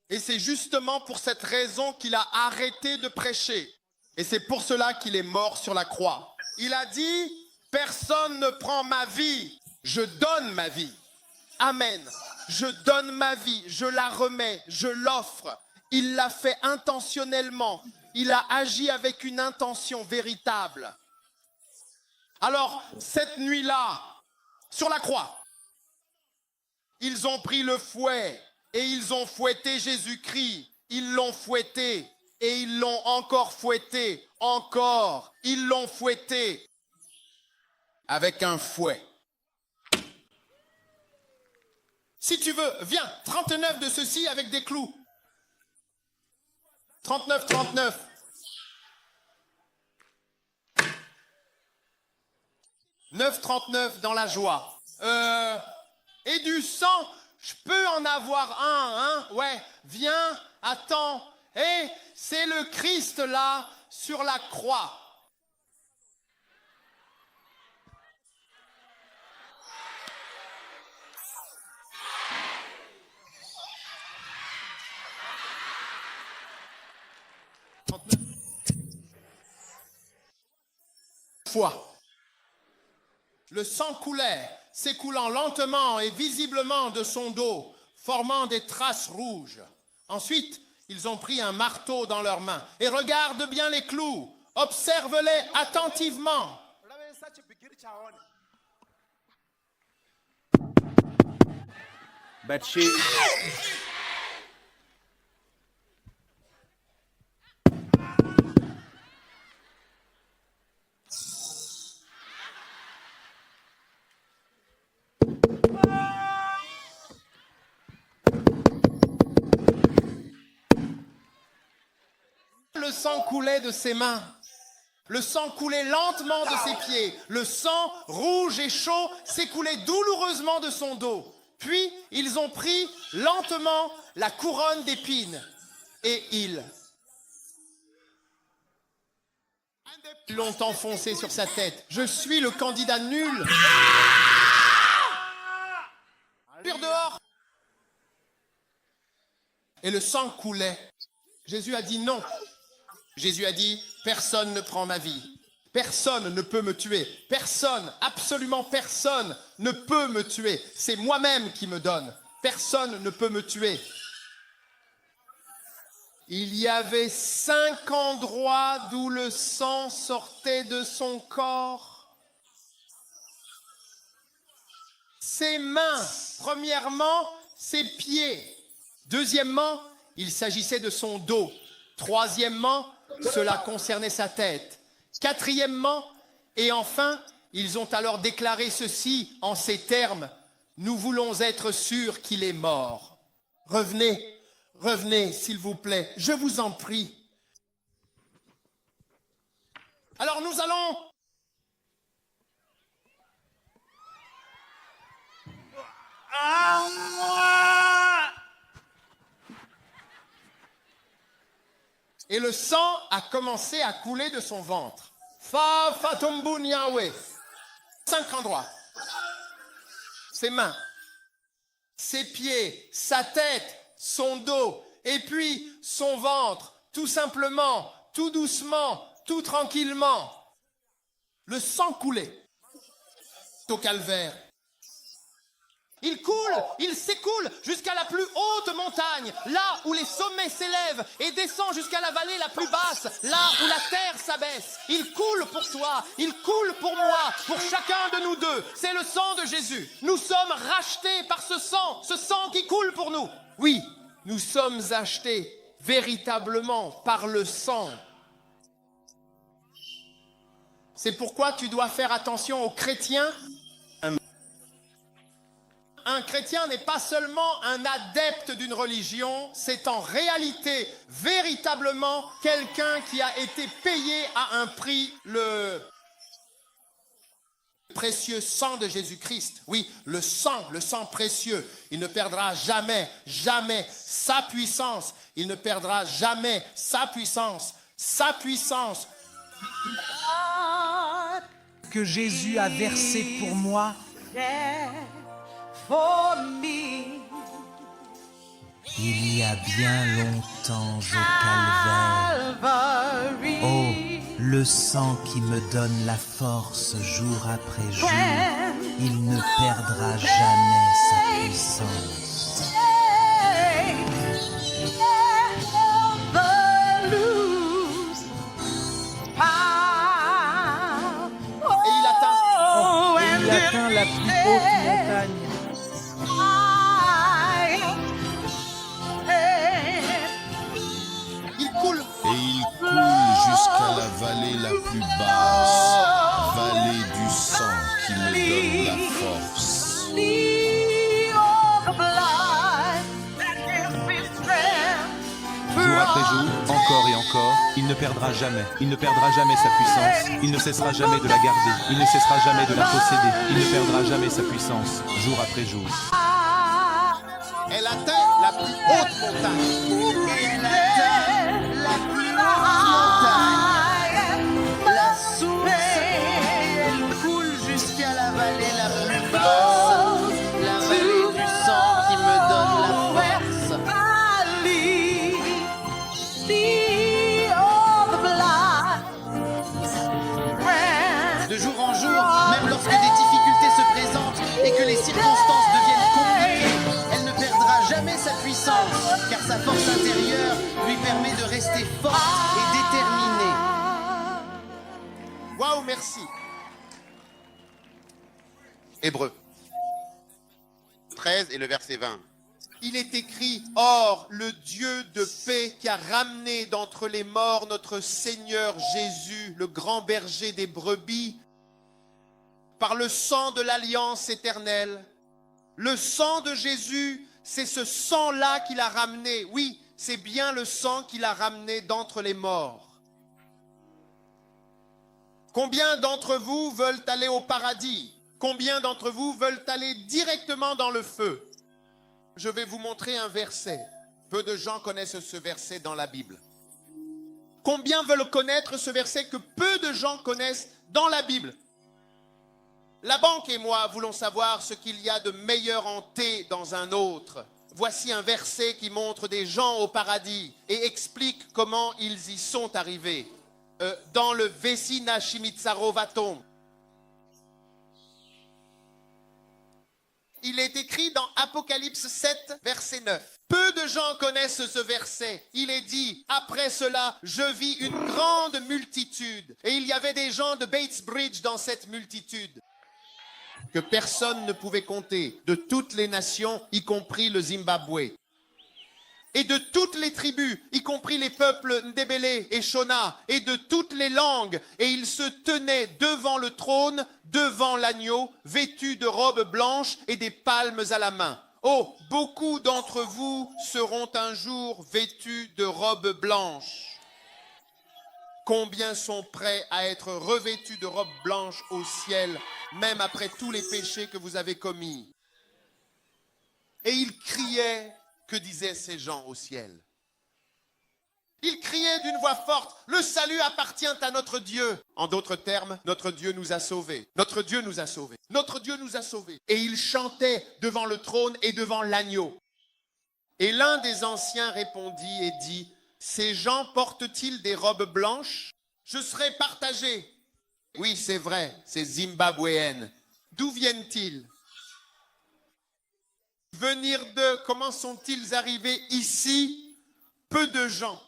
Et c'est justement pour cette raison qu'il a arrêté de prêcher. Et c'est pour cela qu'il est mort sur la croix. Il a dit, personne ne prend ma vie. Je donne ma vie. Amen. Je donne ma vie, je la remets, je l'offre. Il l'a fait intentionnellement. Il a agi avec une intention véritable. Alors, cette nuit-là, sur la croix, ils ont pris le fouet et ils ont fouetté Jésus-Christ. Ils l'ont fouetté et ils l'ont encore fouetté. Encore, ils l'ont fouetté avec un fouet. Si tu veux, viens, 39 de ceci avec des clous. 39. 9,39 dans la joie. Et du sang, je peux en avoir un, hein? Ouais, viens, attends. Et c'est le Christ là, sur la croix. fois. Le sang coulait, s'écoulant lentement et visiblement de son dos, formant des traces rouges. Ensuite, ils ont pris un marteau dans leurs mains. Et regarde bien les clous, observe-les attentivement. Batché. Le sang coulait de ses mains. Le sang coulait lentement de ses pieds. Le sang, rouge et chaud, s'écoulait douloureusement de son dos. Puis, ils ont pris lentement la couronne d'épines. Et ils l'ont enfoncé sur sa tête. Je suis le candidat nul. Pire dehors. Et le sang coulait. Jésus a dit non. Jésus a dit, personne ne prend ma vie. Personne ne peut me tuer. Personne, absolument personne ne peut me tuer. C'est moi-même qui me donne. Personne ne peut me tuer. Il y avait 5 endroits d'où le sang sortait de son corps. Ses mains, premièrement, ses pieds. Deuxièmement, il s'agissait de son dos. Troisièmement, cela concernait sa tête. Quatrièmement, et enfin, ils ont alors déclaré ceci en ces termes. Nous voulons être sûrs qu'il est mort. Revenez, revenez, s'il vous plaît, je vous en prie. Alors nous allons... Et le sang a commencé à couler de son ventre. Fa fatumbun Yahweh. 5 endroits. Ses mains, ses pieds, sa tête, son dos, et puis son ventre, tout simplement, tout doucement, tout tranquillement. Le sang coulait au calvaire. Il coule, il s'écoule jusqu'à la plus haute montagne, là où les sommets s'élèvent, et descend jusqu'à la vallée la plus basse, là où la terre s'abaisse. Il coule pour toi, il coule pour moi, pour chacun de nous deux. C'est le sang de Jésus. Nous sommes rachetés par ce sang qui coule pour nous. Oui, nous sommes achetés véritablement par le sang. C'est pourquoi tu dois faire attention aux chrétiens. Un chrétien n'est pas seulement un adepte d'une religion, c'est en réalité, véritablement, quelqu'un qui a été payé à un prix, le précieux sang de Jésus-Christ. Oui, le sang précieux. Il ne perdra jamais, jamais sa puissance. Il ne perdra jamais sa puissance. Sa puissance. Que Jésus a versé pour moi. Il y a bien longtemps au calvaire. Oh, le sang qui me donne la force jour après jour. Il ne perdra jamais sa puissance. Et il atteint la plus haute montagne. Et il coule jusqu'à la vallée la plus basse, vallée du sang qui me donne la force. Jour après jour, encore et encore, il ne perdra jamais. Il ne perdra jamais sa puissance. Il ne cessera jamais de la garder. Il ne cessera jamais de la posséder. Il ne perdra jamais sa puissance, jour après jour. Elle atteint la plus haute montagne. Elle atteint la plus haute montagne. La source, elle coule jusqu'à la vallée la plus basse. La vallée du sang qui me donne la force. Merci. Hébreux 13 et le verset 20. Il est écrit, or le Dieu de paix qui a ramené d'entre les morts notre Seigneur Jésus, le grand berger des brebis, par le sang de l'alliance éternelle. Le sang de Jésus, c'est ce sang-là qu'il a ramené. Oui, c'est bien le sang qu'il a ramené d'entre les morts. Combien d'entre vous veulent aller au paradis? Combien d'entre vous veulent aller directement dans le feu? Je vais vous montrer un verset. Peu de gens connaissent ce verset dans la Bible. Combien veulent connaître ce verset que peu de gens connaissent dans la Bible? La banque et moi voulons savoir ce qu'il y a de meilleur en thé dans un autre. Voici un verset qui montre des gens au paradis et explique comment ils y sont arrivés. Dans le Vesina Shimitsarovatom. Il est écrit dans Apocalypse 7, verset 9. Peu de gens connaissent ce verset. Il est dit, après cela, je vis une grande multitude. Et il y avait des gens de Batesbridge dans cette multitude que personne ne pouvait compter, de toutes les nations, y compris le Zimbabwe. Et de toutes les tribus, y compris les peuples Ndebele et Shona, et de toutes les langues. Et ils se tenaient devant le trône, devant l'agneau, vêtus de robes blanches et des palmes à la main. Oh, beaucoup d'entre vous seront un jour vêtus de robes blanches. Combien sont prêts à être revêtus de robes blanches au ciel, même après tous les péchés que vous avez commis? Et ils criaient. Que disaient ces gens au ciel? Ils criaient d'une voix forte, le salut appartient à notre Dieu. En d'autres termes, notre Dieu nous a sauvés. Notre Dieu nous a sauvés. Notre Dieu nous a sauvés. Et ils chantaient devant le trône et devant l'agneau. Et l'un des anciens répondit et dit, ces gens portent-ils des robes blanches? Je serai partagé. Oui, c'est vrai, ces Zimbabwéennes. D'où viennent-ils? Venir de, comment sont-ils arrivés ici? Peu de gens.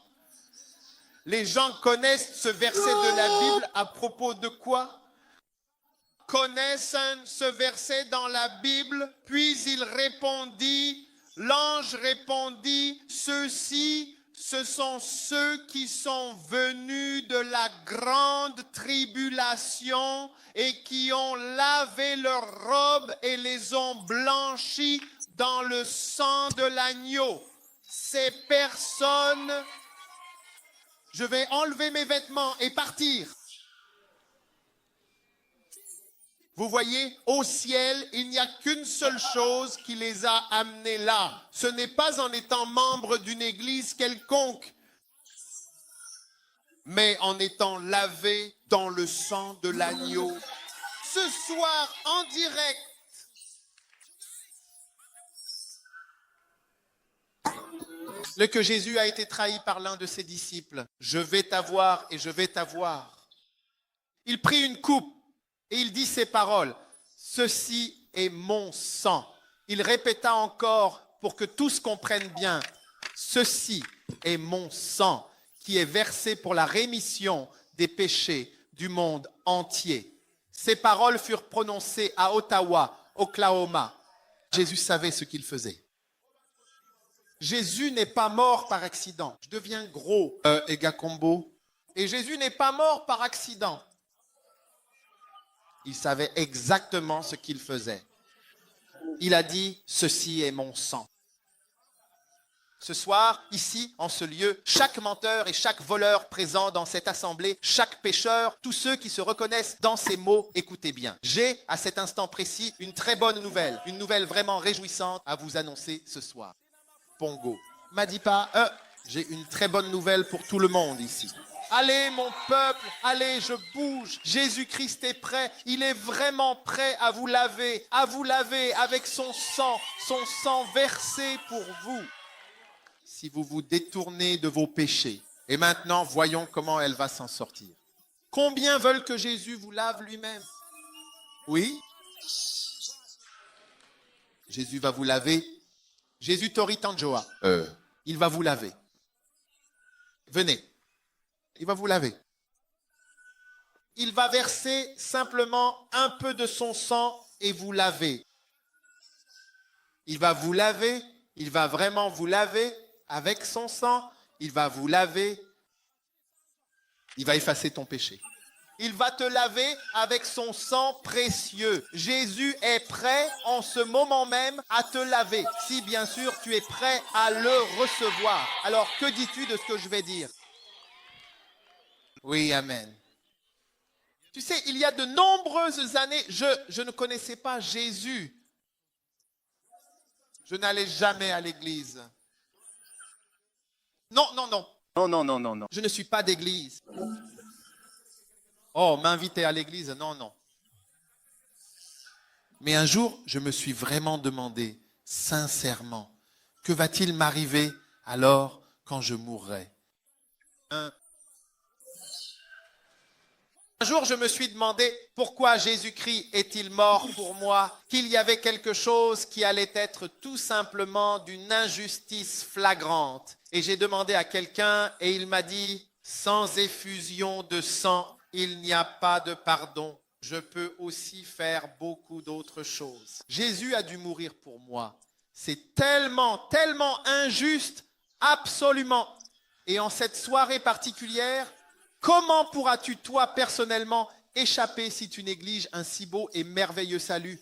Les gens connaissent ce verset de la Bible à propos de quoi? Connaissent ce verset dans la Bible, puis il répondit, l'ange répondit, ceux-ci, ce sont ceux qui sont venus de la grande tribulation et qui ont lavé leurs robes et les ont blanchis dans le sang de l'agneau. Ces personnes, je vais enlever mes vêtements et partir. Vous voyez, au ciel, il n'y a qu'une seule chose qui les a amenés là. Ce n'est pas en étant membre d'une église quelconque, mais en étant lavés dans le sang de l'agneau. Ce soir, en direct, le que Jésus a été trahi par l'un de ses disciples. Je vais t'avoir et je vais t'avoir. Il prit une coupe et il dit ces paroles. Ceci est mon sang. Il répéta encore pour que tous comprennent bien. Ceci est mon sang qui est versé pour la rémission des péchés du monde entier. Ces paroles furent prononcées à Ottawa, Oklahoma. Jésus savait ce qu'il faisait. Jésus n'est pas mort par accident. Je deviens gros, Egacombo. Et Jésus n'est pas mort par accident. Il savait exactement ce qu'il faisait. Il a dit, ceci est mon sang. Ce soir, ici, en ce lieu, chaque menteur et chaque voleur présent dans cette assemblée, chaque pécheur, tous ceux qui se reconnaissent dans ces mots, écoutez bien. J'ai, à cet instant précis, une très bonne nouvelle, une nouvelle vraiment réjouissante à vous annoncer ce soir. Pongo m'a dit pas, j'ai une très bonne nouvelle pour tout le monde ici. Allez mon peuple, allez, je bouge. Jésus-Christ est prêt, il est vraiment prêt à vous laver avec son sang versé pour vous. Si vous vous détournez de vos péchés. Et maintenant, voyons comment elle va s'en sortir. Combien veulent que Jésus vous lave lui-même? Oui? Jésus va vous laver. Jésus Tori Tanjoa. Il va vous laver. Venez. Il va vous laver. il va verser simplement un peu de son sang et vous laver. Il va vous laver, il va vraiment vous laver avec son sang, il va vous laver, il va effacer ton péché. Il va te laver avec son sang précieux. Jésus est prêt en ce moment même à te laver, si bien sûr tu es prêt à le recevoir. Alors que dis-tu de ce que je vais dire? Oui, amen. Tu sais, il y a de nombreuses années, je ne connaissais pas Jésus. Je n'allais jamais à l'église. Non. Non. Je ne suis pas d'église. Oh, m'inviter à l'église, non. Mais un jour, je me suis vraiment demandé, sincèrement, que va-t-il m'arriver alors quand je mourrai? Un jour, je me suis demandé pourquoi Jésus-Christ est-il mort pour moi, qu'il y avait quelque chose qui allait être tout simplement d'une injustice flagrante. Et j'ai demandé à quelqu'un et il m'a dit, sans effusion de sang, il n'y a pas de pardon. Je peux aussi faire beaucoup d'autres choses. Jésus a dû mourir pour moi. C'est tellement injuste, absolument. Et en cette soirée particulière, comment pourras-tu, toi, personnellement, échapper si tu négliges un si beau et merveilleux salut?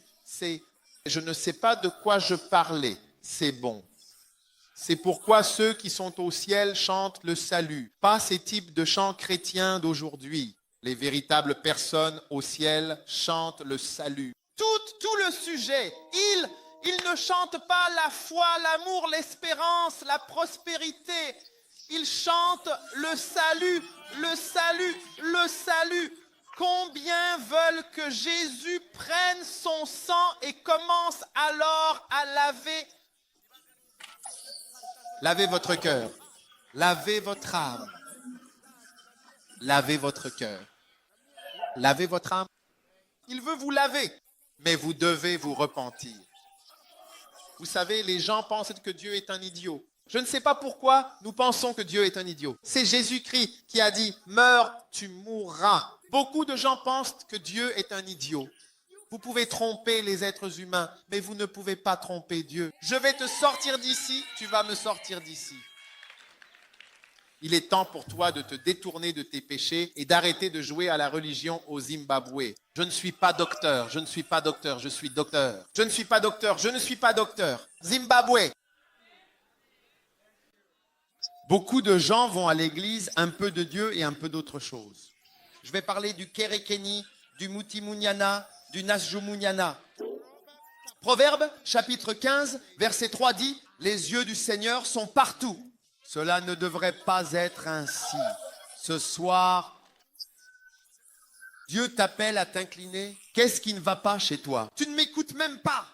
Je ne sais pas de quoi je parlais. C'est bon. C'est pourquoi ceux qui sont au ciel chantent le salut. Pas ces types de chants chrétiens d'aujourd'hui. Les véritables personnes au ciel chantent le salut. Tout le sujet, ils ne chantent pas la foi, l'amour, l'espérance, la prospérité. Ils chantent le salut, le salut, le salut. Combien veulent que Jésus prenne son sang et commence alors à laver votre cœur, lavez votre âme, lavez votre cœur, lavez votre âme. Il veut vous laver, mais vous devez vous repentir. Vous savez, les gens pensent que Dieu est un idiot. Je ne sais pas pourquoi nous pensons que Dieu est un idiot. C'est Jésus-Christ qui a dit « Meurs, tu mourras ». Beaucoup de gens pensent que Dieu est un idiot. Vous pouvez tromper les êtres humains, mais vous ne pouvez pas tromper Dieu. Je vais te sortir d'ici, tu vas me sortir d'ici. Il est temps pour toi de te détourner de tes péchés et d'arrêter de jouer à la religion au Zimbabwe. Je ne suis pas docteur, je suis docteur. Je ne suis pas docteur. Zimbabwe. Beaucoup de gens vont à l'église, un peu de Dieu et un peu d'autre chose. Je vais parler du Kerekeni, du Mutimunyana, du Nasjumunyana. Proverbe, chapitre 15, verset 3 dit « Les yeux du Seigneur sont partout ». Cela ne devrait pas être ainsi. Ce soir, Dieu t'appelle à t'incliner. Qu'est-ce qui ne va pas chez toi? Tu ne m'écoutes même pas.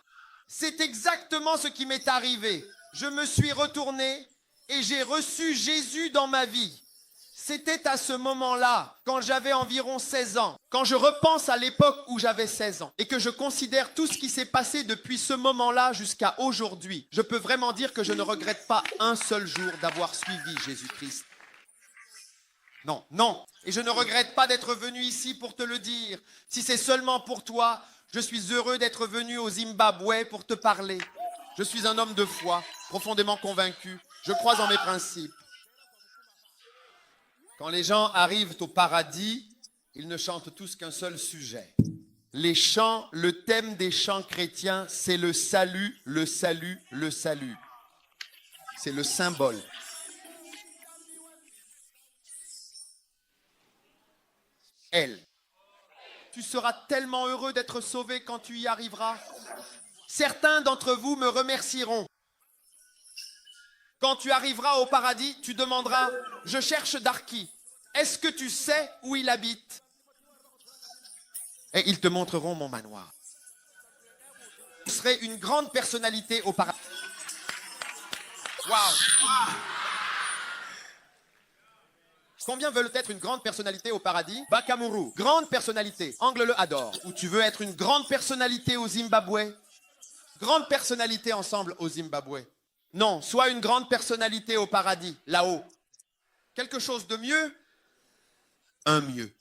C'est exactement ce qui m'est arrivé. Je me suis retourné et j'ai reçu Jésus dans ma vie. C'était à ce moment-là, quand j'avais environ 16 ans, quand je repense à l'époque où j'avais 16 ans et que je considère tout ce qui s'est passé depuis ce moment-là jusqu'à aujourd'hui, je peux vraiment dire que je ne regrette pas un seul jour d'avoir suivi Jésus-Christ. Non. Et je ne regrette pas d'être venu ici pour te le dire. Si c'est seulement pour toi, je suis heureux d'être venu au Zimbabwe pour te parler. Je suis un homme de foi, profondément convaincu. Je crois en mes principes. Quand les gens arrivent au paradis, ils ne chantent tous qu'un seul sujet. Les chants, le thème des chants chrétiens, c'est le salut, le salut, le salut. C'est le symbole. Elle. Tu seras tellement heureux d'être sauvé quand tu y arriveras. Certains d'entre vous me remercieront. Quand tu arriveras au paradis, tu demanderas « Je cherche Darky. Est-ce que tu sais où il habite ?» Et ils te montreront mon manoir. Tu serais une grande personnalité au paradis. Waouh! Combien veulent être une grande personnalité au paradis? Bakamuru, grande personnalité. Angle le adore. Ou tu veux être une grande personnalité au Zimbabwe? Grande personnalité ensemble au Zimbabwe. Non, sois une grande personnalité au paradis, là-haut. Quelque chose de mieux? Un mieux.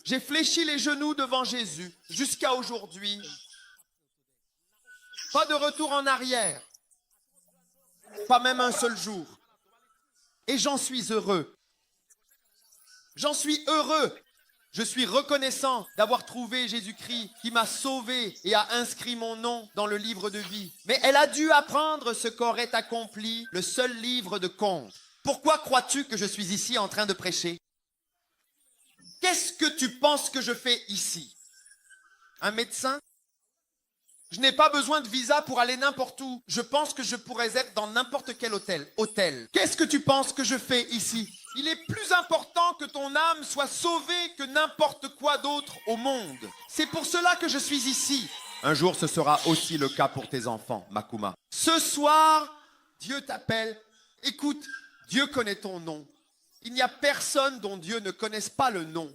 J'ai fléchi les genoux devant Jésus jusqu'à aujourd'hui. Pas de retour en arrière. Pas même un seul jour. Et j'en suis heureux. J'en suis heureux. Je suis reconnaissant d'avoir trouvé Jésus-Christ qui m'a sauvé et a inscrit mon nom dans le livre de vie. Mais elle a dû apprendre ce qu'aurait accompli le seul livre de comptes. Pourquoi crois-tu que je suis ici en train de prêcher? Qu'est-ce que tu penses que je fais ici? Un médecin? Je n'ai pas besoin de visa pour aller n'importe où. Je pense que je pourrais être dans n'importe quel hôtel. Qu'est-ce que tu penses que je fais ici? Il est plus important que ton âme soit sauvée que n'importe quoi d'autre au monde. C'est pour cela que je suis ici. Un jour, ce sera aussi le cas pour tes enfants, Makuma. Ce soir, Dieu t'appelle. Écoute, Dieu connaît ton nom. Il n'y a personne dont Dieu ne connaisse pas le nom.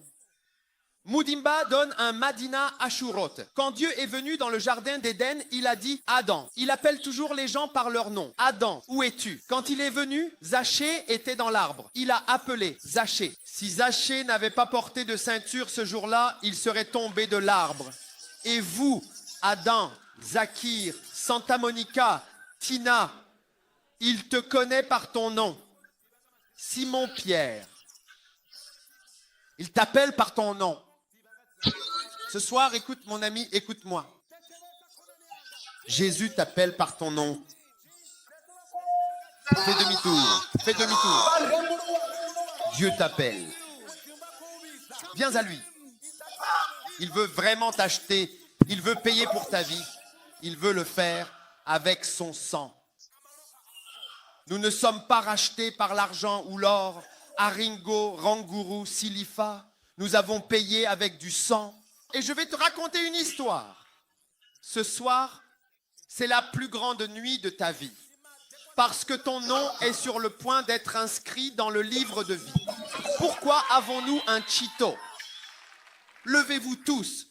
Mudimba donne un Madina Ashurot. Quand Dieu est venu dans le jardin d'Éden, il a dit Adam. Il appelle toujours les gens par leur nom. Adam, où es-tu? Quand il est venu, Zachée était dans l'arbre. Il a appelé Zachée. Si Zachée n'avait pas porté de ceinture ce jour-là, il serait tombé de l'arbre. Et vous, Adam, Zakir, Santa Monica, Tina, il te connaît par ton nom. Simon-Pierre, il t'appelle par ton nom. Ce soir, écoute mon ami, écoute-moi. Jésus t'appelle par ton nom. Fais demi-tour, fais demi-tour. Dieu t'appelle. Viens à lui. Il veut vraiment t'acheter. Il veut payer pour ta vie. Il veut le faire avec son sang. Nous ne sommes pas rachetés par l'argent ou l'or. Aringo, Ranguru, Silifa. Nous avons payé avec du sang. Et je vais te raconter une histoire. Ce soir, c'est la plus grande nuit de ta vie. Parce que ton nom est sur le point d'être inscrit dans le livre de vie. Pourquoi avons-nous un Chito? Levez-vous tous.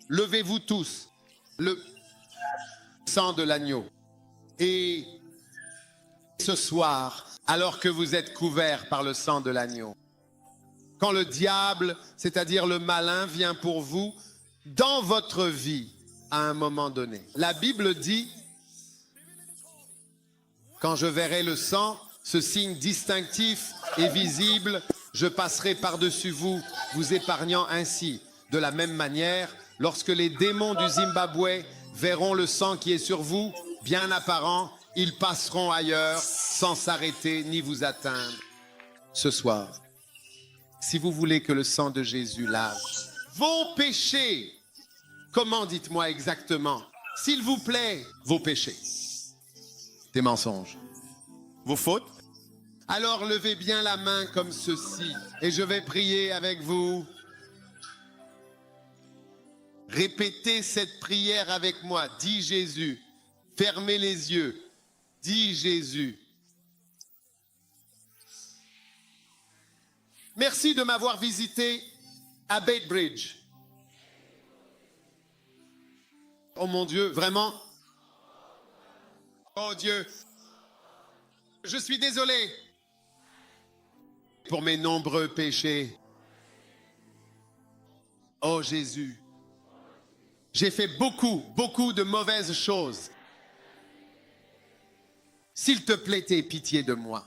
Levez-vous tous. Le sang de l'agneau. Et ce soir, alors que vous êtes couverts par le sang de l'agneau, quand le diable, c'est-à-dire le malin, vient pour vous dans votre vie à un moment donné. La Bible dit, quand je verrai le sang, ce signe distinctif et visible, je passerai par-dessus vous, vous épargnant ainsi. De la même manière, lorsque les démons du Zimbabwe verront le sang qui est sur vous, bien apparent, ils passeront ailleurs sans s'arrêter ni vous atteindre. Ce soir, si vous voulez que le sang de Jésus lave vos péchés, comment dites-moi exactement? S'il vous plaît, vos péchés, des mensonges, vos fautes. Alors levez bien la main comme ceci et je vais prier avec vous. Répétez cette prière avec moi. Dis Jésus. Fermez les yeux. Dis Jésus. Merci de m'avoir visité à Baitbridge. Oh mon Dieu, vraiment. Oh Dieu. Je suis désolé pour mes nombreux péchés. Oh Jésus. J'ai fait beaucoup de mauvaises choses. S'il te plaît, aie pitié de moi.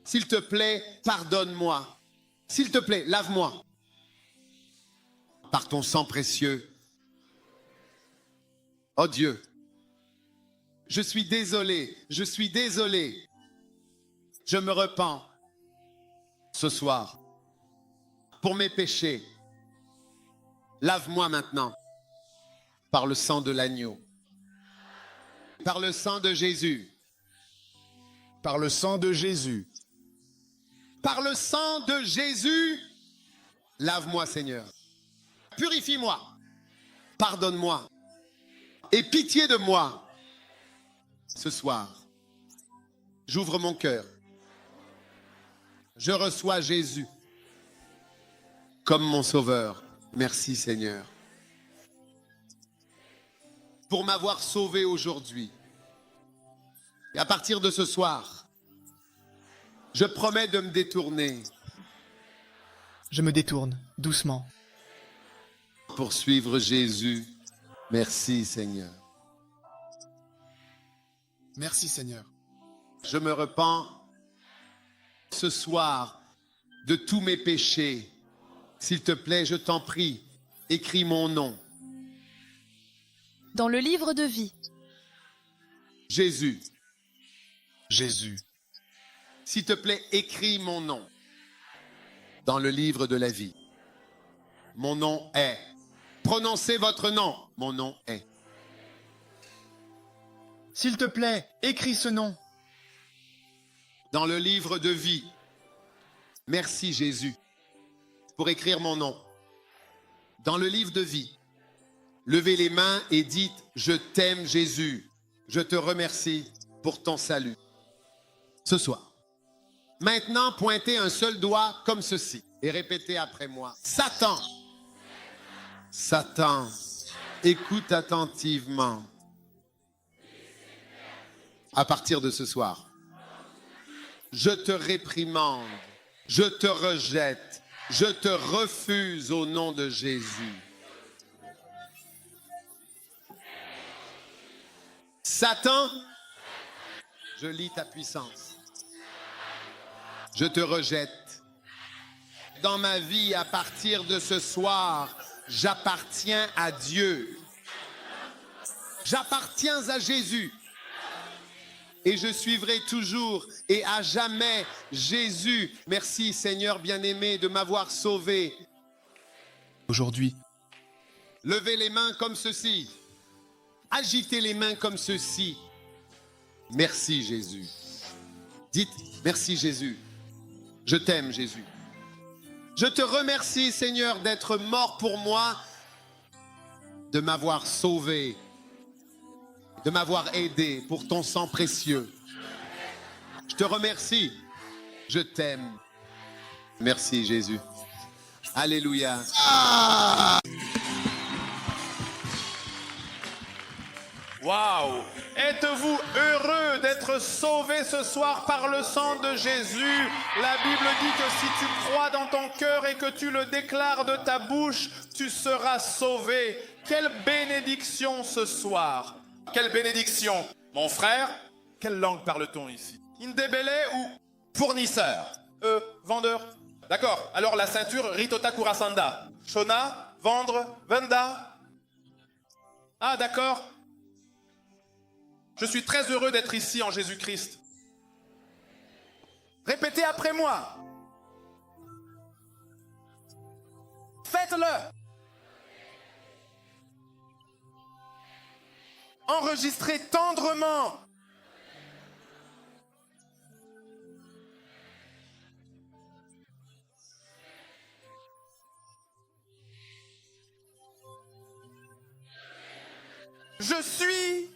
S'il te plaît, pardonne-moi. S'il te plaît, lave-moi. Par ton sang précieux. Oh Dieu, je suis désolé. Je me repens ce soir pour mes péchés. Lave-moi maintenant par le sang de l'agneau, par le sang de Jésus, Par le sang de Jésus. par le sang de Jésus. Lave-moi, Seigneur. Purifie-moi. Pardonne-moi. Aie pitié de moi. Ce soir, j'ouvre mon cœur. Je reçois Jésus comme mon sauveur. Merci Seigneur pour m'avoir sauvé aujourd'hui. Et à partir de ce soir, je promets de me détourner Je me détourne, doucement. pour suivre Jésus. Merci Seigneur. Merci Seigneur. Je me repens ce soir de tous mes péchés. S'il te plaît, je t'en prie, écris mon nom. Dans le livre de vie, Jésus. Jésus. S'il te plaît, écris mon nom dans le livre de la vie. Mon nom est. Prononcez votre nom. Mon nom est. S'il te plaît, écris ce nom. Dans le livre de vie. Merci Jésus pour écrire mon nom. Dans le livre de vie. Levez les mains et dites « Je t'aime Jésus. Je te remercie pour ton salut. » Ce soir. Maintenant, pointez un seul doigt comme ceci et répétez après moi. Satan. Satan, écoute attentivement. À partir de ce soir, je te réprimande, je te rejette, je te refuse au nom de Jésus. Satan, je lis ta puissance. Je te rejette. Dans ma vie, à partir de ce soir, j'appartiens à Dieu. J'appartiens à Jésus. Et je suivrai toujours et à jamais Jésus. Merci Seigneur bien-aimé de m'avoir sauvé. Aujourd'hui, Levez les mains comme ceci. Agitez les mains comme ceci. Merci Jésus. Dites merci Jésus. Je t'aime Jésus. Je te remercie Seigneur d'être mort pour moi, de m'avoir sauvé, de m'avoir aidé pour ton sang précieux. Je te remercie. Je t'aime. Merci Jésus. Alléluia. waouh! Êtes-vous heureux d'être sauvé ce soir par le sang de Jésus? La Bible dit que si tu crois dans ton cœur et que tu le déclares de ta bouche, tu seras sauvé. Quelle bénédiction ce soir! Quelle bénédiction! Mon frère, quelle langue parle-t-on ici? Indébélé ou fournisseur? Vendeur. D'accord, alors la ceinture Ritota Kurasanda. Shona, vendre, venda. Ah d'accord. Je suis très heureux d'être ici en Jésus-Christ. Répétez après moi. Faites-le. Enregistrez tendrement. Je suis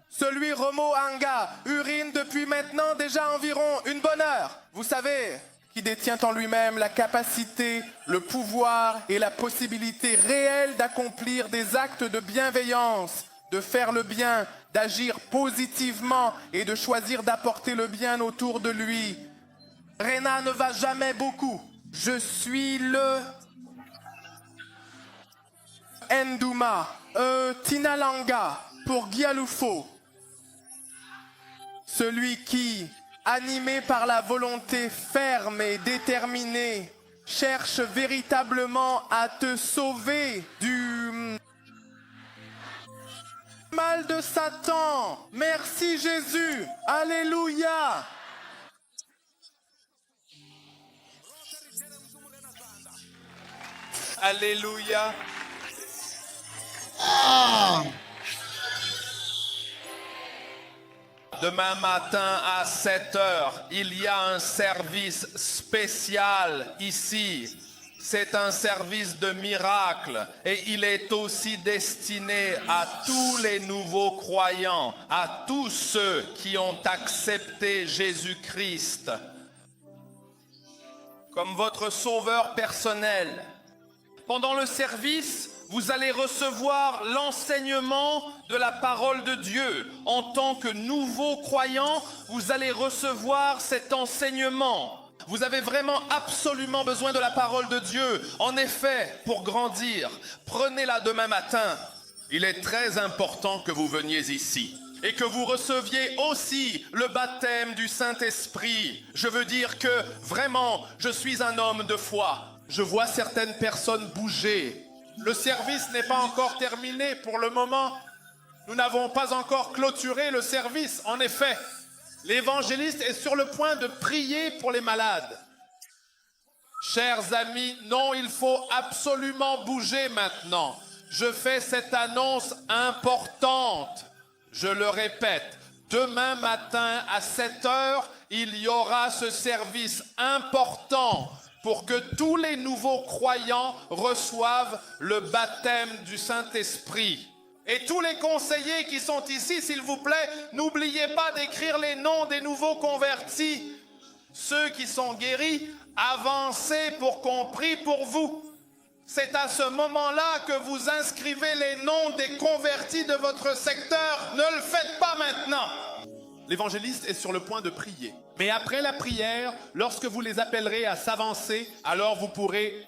celui Romo Anga, urine depuis maintenant déjà environ une bonne heure. Vous savez, qui détient en lui-même la capacité, le pouvoir et la possibilité réelle d'accomplir des actes de bienveillance, de faire le bien, d'agir positivement et de choisir d'apporter le bien autour de lui. Rena ne va jamais beaucoup. Je suis le Nduma, Tinalanga pour Gialufo. Celui qui, animé par la volonté ferme et déterminée, cherche véritablement à te sauver du mal de Satan. Merci Jésus. Alléluia. Alléluia. Demain matin à 7h, il y a un service spécial ici. C'est un service de miracle et il est aussi destiné à tous les nouveaux croyants, à tous ceux qui ont accepté Jésus-Christ comme votre sauveur personnel. Pendant le service, vous allez recevoir l'enseignement de la parole de Dieu. En tant que nouveaux croyants, vous allez recevoir cet enseignement. Vous avez vraiment absolument besoin de la parole de Dieu. En effet, pour grandir, prenez-la demain matin. Il est très important que vous veniez ici et que vous receviez aussi le baptême du Saint-Esprit. Je veux dire que vraiment, je suis un homme de foi. Je vois certaines personnes bouger. Le service n'est pas encore terminé pour le moment. Nous n'avons pas encore clôturé le service. En effet, l'évangéliste est sur le point de prier pour les malades. Chers amis, non, il faut absolument bouger maintenant. Je fais cette annonce importante. Je le répète, demain matin à 7 heures, il y aura ce service important pour que tous les nouveaux croyants reçoivent le baptême du Saint-Esprit. Et tous les conseillers qui sont ici, s'il vous plaît, n'oubliez pas d'écrire les noms des nouveaux convertis. Ceux qui sont guéris, avancez pour qu'on prie pour vous. C'est à ce moment-là que vous inscrivez les noms des convertis de votre secteur. Ne le faites pas maintenant. L'évangéliste est sur le point de prier. Mais après la prière, lorsque vous les appellerez à s'avancer, alors vous pourrez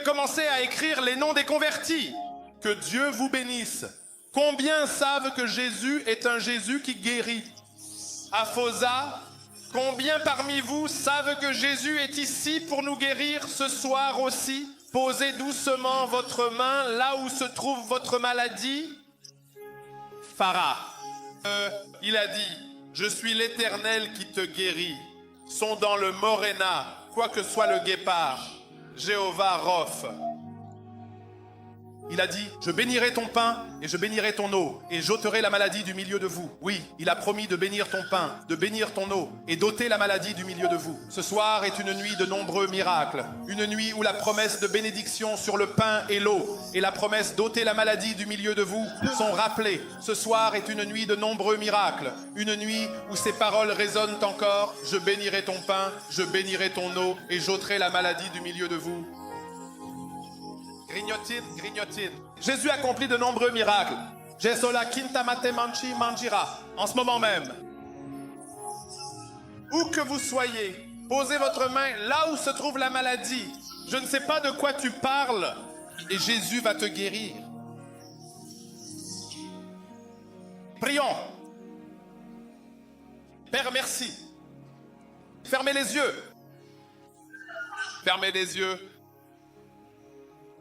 commencer à écrire les noms des convertis. Que Dieu vous bénisse. Combien savent que Jésus est un Jésus qui guérit? Afosa, combien parmi vous savent que Jésus est ici pour nous guérir ce soir aussi? Posez doucement votre main là où se trouve votre maladie. Farah, il a dit, je suis l'Éternel qui te guérit. Sont dans le Moréna, quoi que soit le guépard. Jéhovah Roph. Il a dit, je bénirai ton pain et je bénirai ton eau et j'ôterai la maladie du milieu de vous. Oui, il a promis de bénir ton pain, de bénir ton eau et d'ôter la maladie du milieu de vous. Ce soir est une nuit de nombreux miracles. Une nuit où la promesse de bénédiction sur le pain et l'eau et la promesse d'ôter la maladie du milieu de vous sont rappelées. Ce soir est une nuit de nombreux miracles. Une nuit où ces paroles résonnent encore. Je bénirai ton pain, je bénirai ton eau et j'ôterai la maladie du milieu de vous. Grignotine, grignotine. Jésus accomplit de nombreux miracles. Jesola kintamate manchi manjira. En ce moment même. Où que vous soyez, posez votre main là où se trouve la maladie. Je ne sais pas de quoi tu parles. Et Jésus va te guérir. Prions. Père, merci. Fermez les yeux. Fermez les yeux.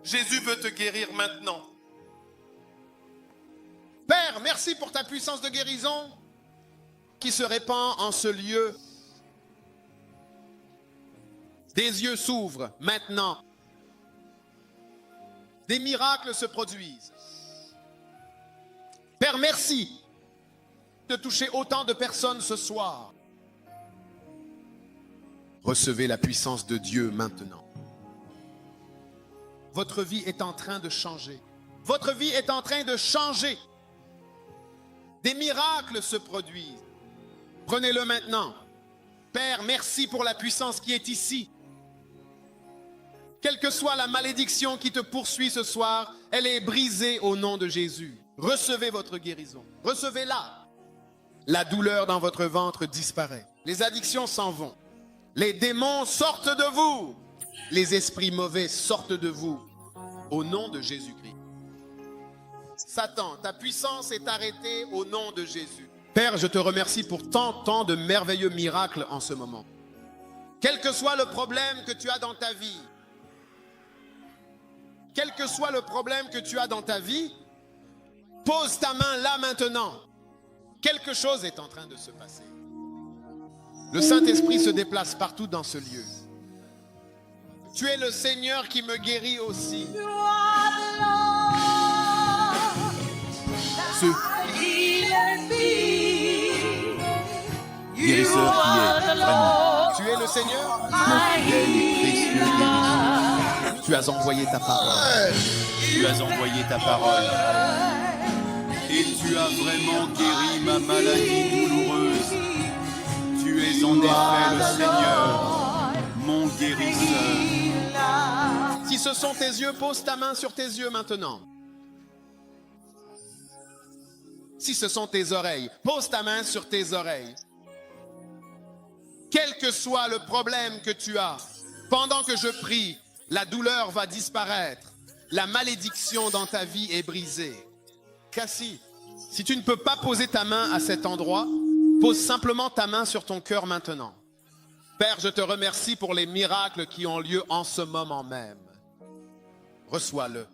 Jésus veut te guérir maintenant. Père, merci pour ta puissance de guérison qui se répand en ce lieu. Des yeux s'ouvrent maintenant. Des miracles se produisent. Père, merci de toucher autant de personnes ce soir. Recevez la puissance de Dieu maintenant. Votre vie est en train de changer. Votre vie est en train de changer. Des miracles se produisent. Prenez-le maintenant. Père, merci pour la puissance qui est ici. Quelle que soit la malédiction qui te poursuit ce soir, elle est brisée au nom de Jésus. Recevez votre guérison. Recevez-la. La douleur dans votre ventre disparaît. Les addictions s'en vont. Les démons sortent de vous. Les esprits mauvais sortent de vous. Au nom de Jésus-Christ. Satan, ta puissance est arrêtée au nom de Jésus. Père, je te remercie pour tant de merveilleux miracles en ce moment. Quel que soit le problème que tu as dans ta vie, quel que soit le problème que tu as dans ta vie, pose ta main là maintenant. Quelque chose est en train de se passer. Le Saint-Esprit se déplace partout dans ce lieu. Tu es le Seigneur qui me guérit aussi. Ce guérisseur qui est vraiment. Tu es le Seigneur. Mon fidèle et précieux guérisseur. Tu as envoyé ta parole. Tu as envoyé ta parole. Et tu as vraiment guéri ma maladie douloureuse. Tu es en effet le Seigneur, mon guérisseur. Si ce sont tes yeux, pose ta main sur tes yeux maintenant. Si ce sont tes oreilles, pose ta main sur tes oreilles. Quel que soit le problème que tu as, pendant que je prie, la douleur va disparaître. La malédiction dans ta vie est brisée. Cassie, si tu ne peux pas poser ta main à cet endroit, pose simplement ta main sur ton cœur maintenant. Père, je te remercie pour les miracles qui ont lieu en ce moment même. Reçois-le.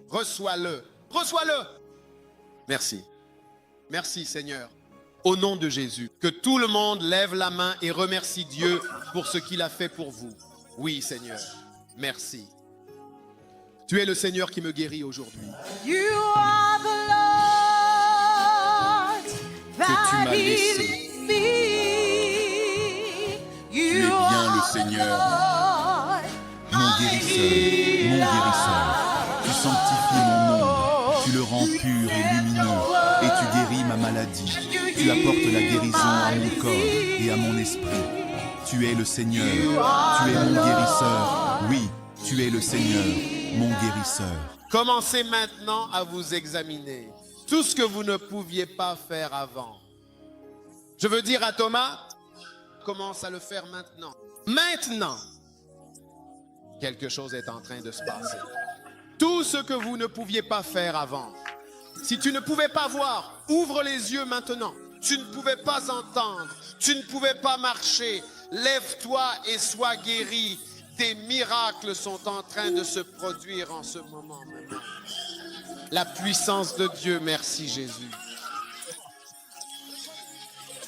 Reçois-le. Reçois-le. Merci. Merci Seigneur. Au nom de Jésus, que tout le monde lève la main et remercie Dieu pour ce qu'il a fait pour vous. Oui Seigneur, merci. Tu es le Seigneur qui me guérit aujourd'hui. You are the Lord Que tu m'as laissé. Tu es bien le Seigneur, mon guérisseur. Tu sanctifies mon monde, tu le rends pur et lumineux, et tu guéris ma maladie. Tu apportes la guérison à mon corps et à mon esprit. Tu es le Seigneur, tu es mon guérisseur. Oui, tu es le Seigneur, mon guérisseur. Commencez maintenant à vous examiner. Tout ce que vous ne pouviez pas faire avant. Je veux dire à Thomas, commence à le faire maintenant. Maintenant, quelque chose est en train de se passer. Tout ce que vous ne pouviez pas faire avant. Si tu ne pouvais pas voir, ouvre les yeux maintenant. Tu ne pouvais pas entendre, tu ne pouvais pas marcher. Lève-toi et sois guéri. Des miracles sont en train de se produire en ce moment maintenant. La puissance de Dieu, merci Jésus.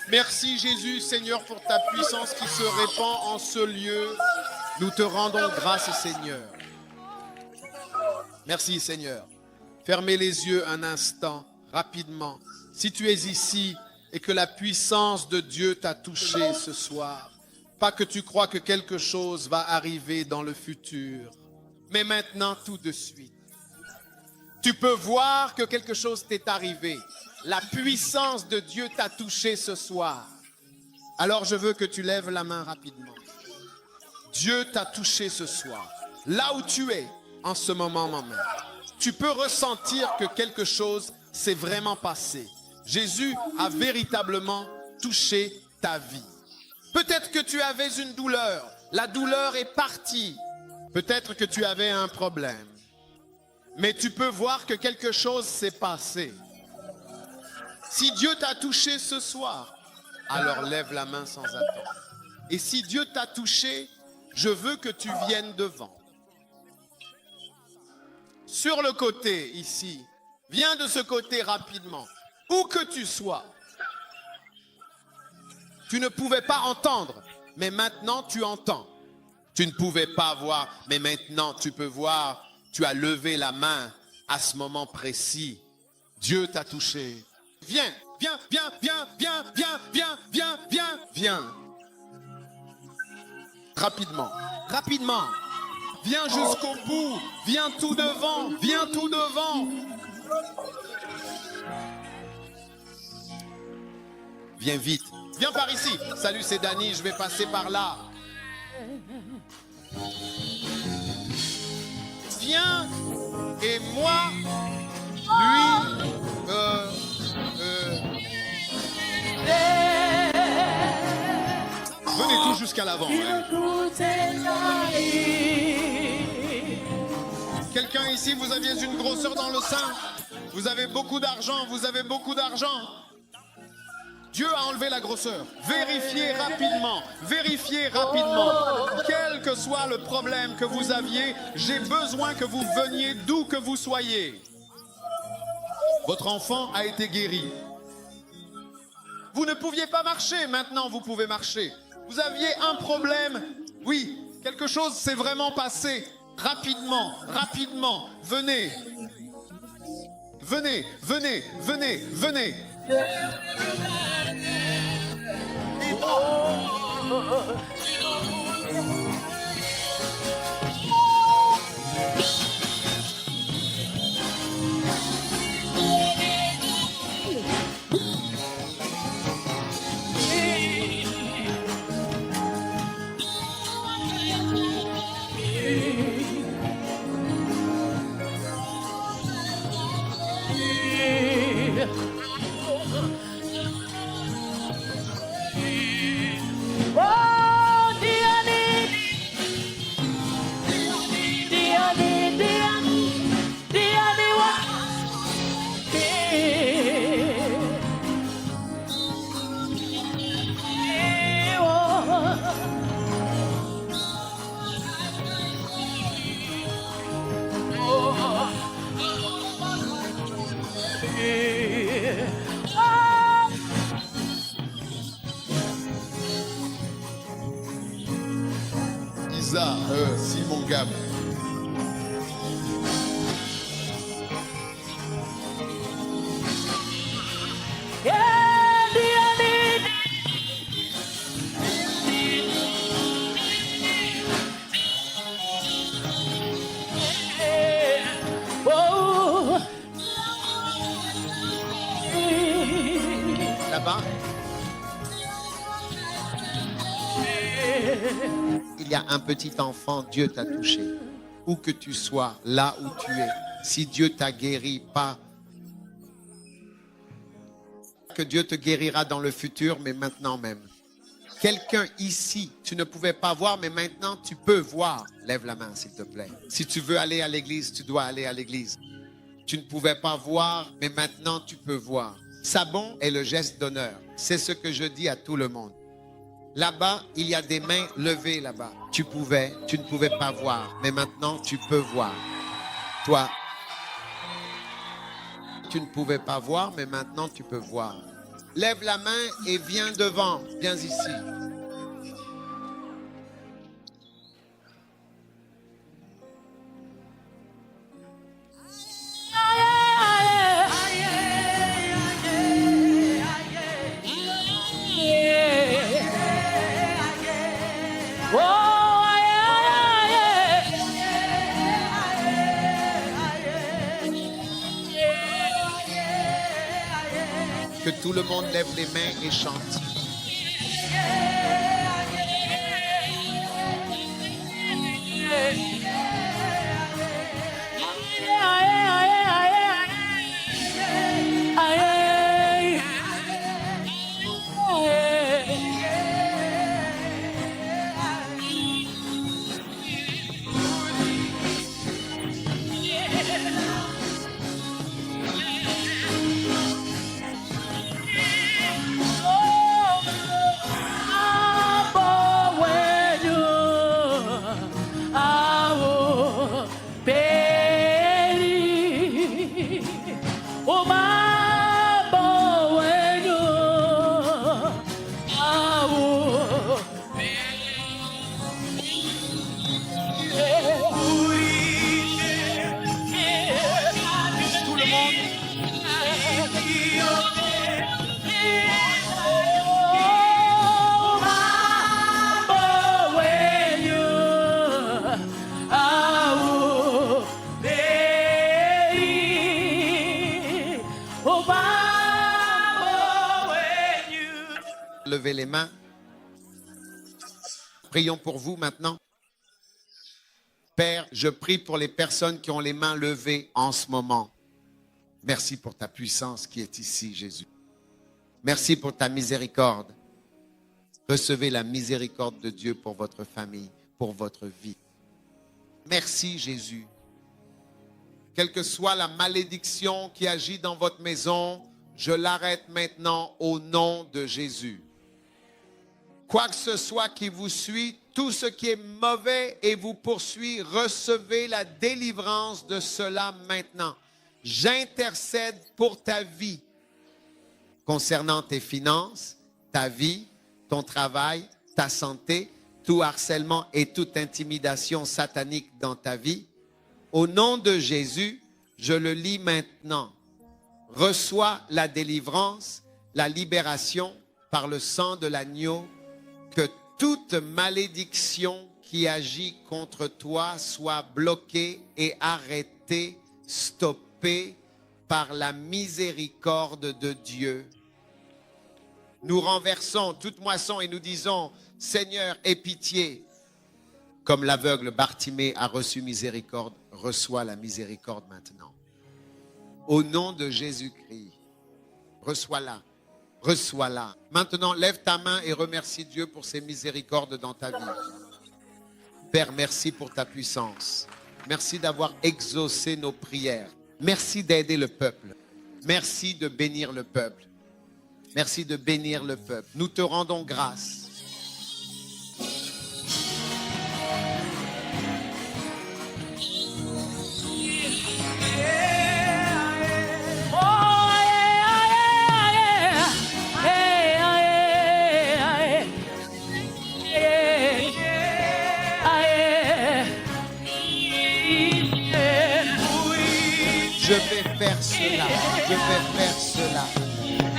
Merci Jésus, Seigneur, pour ta puissance qui se répand en ce lieu. Nous te rendons grâce, Seigneur. Merci, Seigneur. Fermez les yeux un instant, rapidement. Si tu es ici et que la puissance de Dieu t'a touché ce soir, pas que tu crois que quelque chose va arriver dans le futur, mais maintenant tout de suite. Tu peux voir que quelque chose t'est arrivé. La puissance de Dieu t'a touché ce soir. Alors je veux que tu lèves la main rapidement. Dieu t'a touché ce soir. Là où tu es, en ce moment même, tu peux ressentir que quelque chose s'est vraiment passé. Jésus a véritablement touché ta vie. Peut-être que tu avais une douleur. La douleur est partie. Peut-être que tu avais un problème. Mais tu peux voir que quelque chose s'est passé. Si Dieu t'a touché ce soir, alors lève la main sans attendre. Et si Dieu t'a touché, je veux que tu viennes devant. Sur le côté, ici. Viens de ce côté rapidement. Où que tu sois. Tu ne pouvais pas entendre, mais maintenant tu entends. Tu ne pouvais pas voir, mais maintenant tu peux voir. Tu as levé la main à ce moment précis. Dieu t'a touché. Viens, viens, viens, viens, viens, viens, viens, viens, viens, viens. Rapidement, rapidement. Viens jusqu'au bout. Viens tout devant. Viens tout devant. Viens vite. Viens par ici. Salut, c'est Dani. Je vais passer par là. Viens. Et moi, lui, venez tous jusqu'à l'avant. Quelqu'un ici, vous aviez une grosseur dans le sein. Vous avez beaucoup d'argent. Vous avez beaucoup d'argent. Dieu a enlevé la grosseur. Vérifiez rapidement. Vérifiez rapidement. Quel que soit le problème que vous aviez, j'ai besoin que vous veniez d'où que vous soyez. Votre enfant a été guéri. Vous ne pouviez pas marcher, maintenant vous pouvez marcher. Vous aviez un problème. Oui, quelque chose s'est vraiment passé. Rapidement, rapidement. Venez. Venez, venez, venez, venez. Isa, Simon Gab. Là-bas. Il y a un petit enfant, Dieu t'a touché. Où que tu sois, là où tu es, si Dieu t'a guéri, pas que Dieu te guérira dans le futur, mais maintenant même. Quelqu'un ici, tu ne pouvais pas voir, mais maintenant tu peux voir. Lève la main, s'il te plaît. Si tu veux aller à l'église, tu dois aller à l'église. Tu ne pouvais pas voir, mais maintenant tu peux voir. Sabon est le geste d'honneur. C'est ce que je dis à tout le monde. Là-bas, il y a des mains levées là-bas. Tu ne pouvais pas voir, mais maintenant tu peux voir. Toi, tu ne pouvais pas voir, mais maintenant tu peux voir. Lève la main et viens devant, viens ici. Que tout le monde lève les mains et chante. Levez les mains. Prions pour vous maintenant. Père, je prie pour les personnes qui ont les mains levées en ce moment. Merci pour ta puissance qui est ici, Jésus. Merci pour ta miséricorde. Recevez la miséricorde de Dieu pour votre famille, pour votre vie. Merci, Jésus. Quelle que soit la malédiction qui agit dans votre maison, je l'arrête maintenant au nom de Jésus. Quoi que ce soit qui vous suit, tout ce qui est mauvais et vous poursuit, recevez la délivrance de cela maintenant. J'intercède pour ta vie concernant tes finances, ta vie, ton travail, ta santé, tout harcèlement et toute intimidation satanique dans ta vie. Au nom de Jésus, je le lis maintenant. Reçois la délivrance, la libération par le sang de l'agneau. Que toute malédiction qui agit contre toi soit bloquée et arrêtée, stoppée par la miséricorde de Dieu. Nous renversons toute moisson et nous disons, Seigneur, aie pitié. Comme l'aveugle Bartimée a reçu miséricorde, reçois la miséricorde maintenant. Au nom de Jésus-Christ, reçois-la. Reçois-la. Maintenant, lève ta main et remercie Dieu pour ses miséricordes dans ta vie. Père, merci pour ta puissance. Merci d'avoir exaucé nos prières. Merci d'aider le peuple. Merci de bénir le peuple. Merci de bénir le peuple. Nous te rendons grâce. Oh! faire cela, je vais faire cela.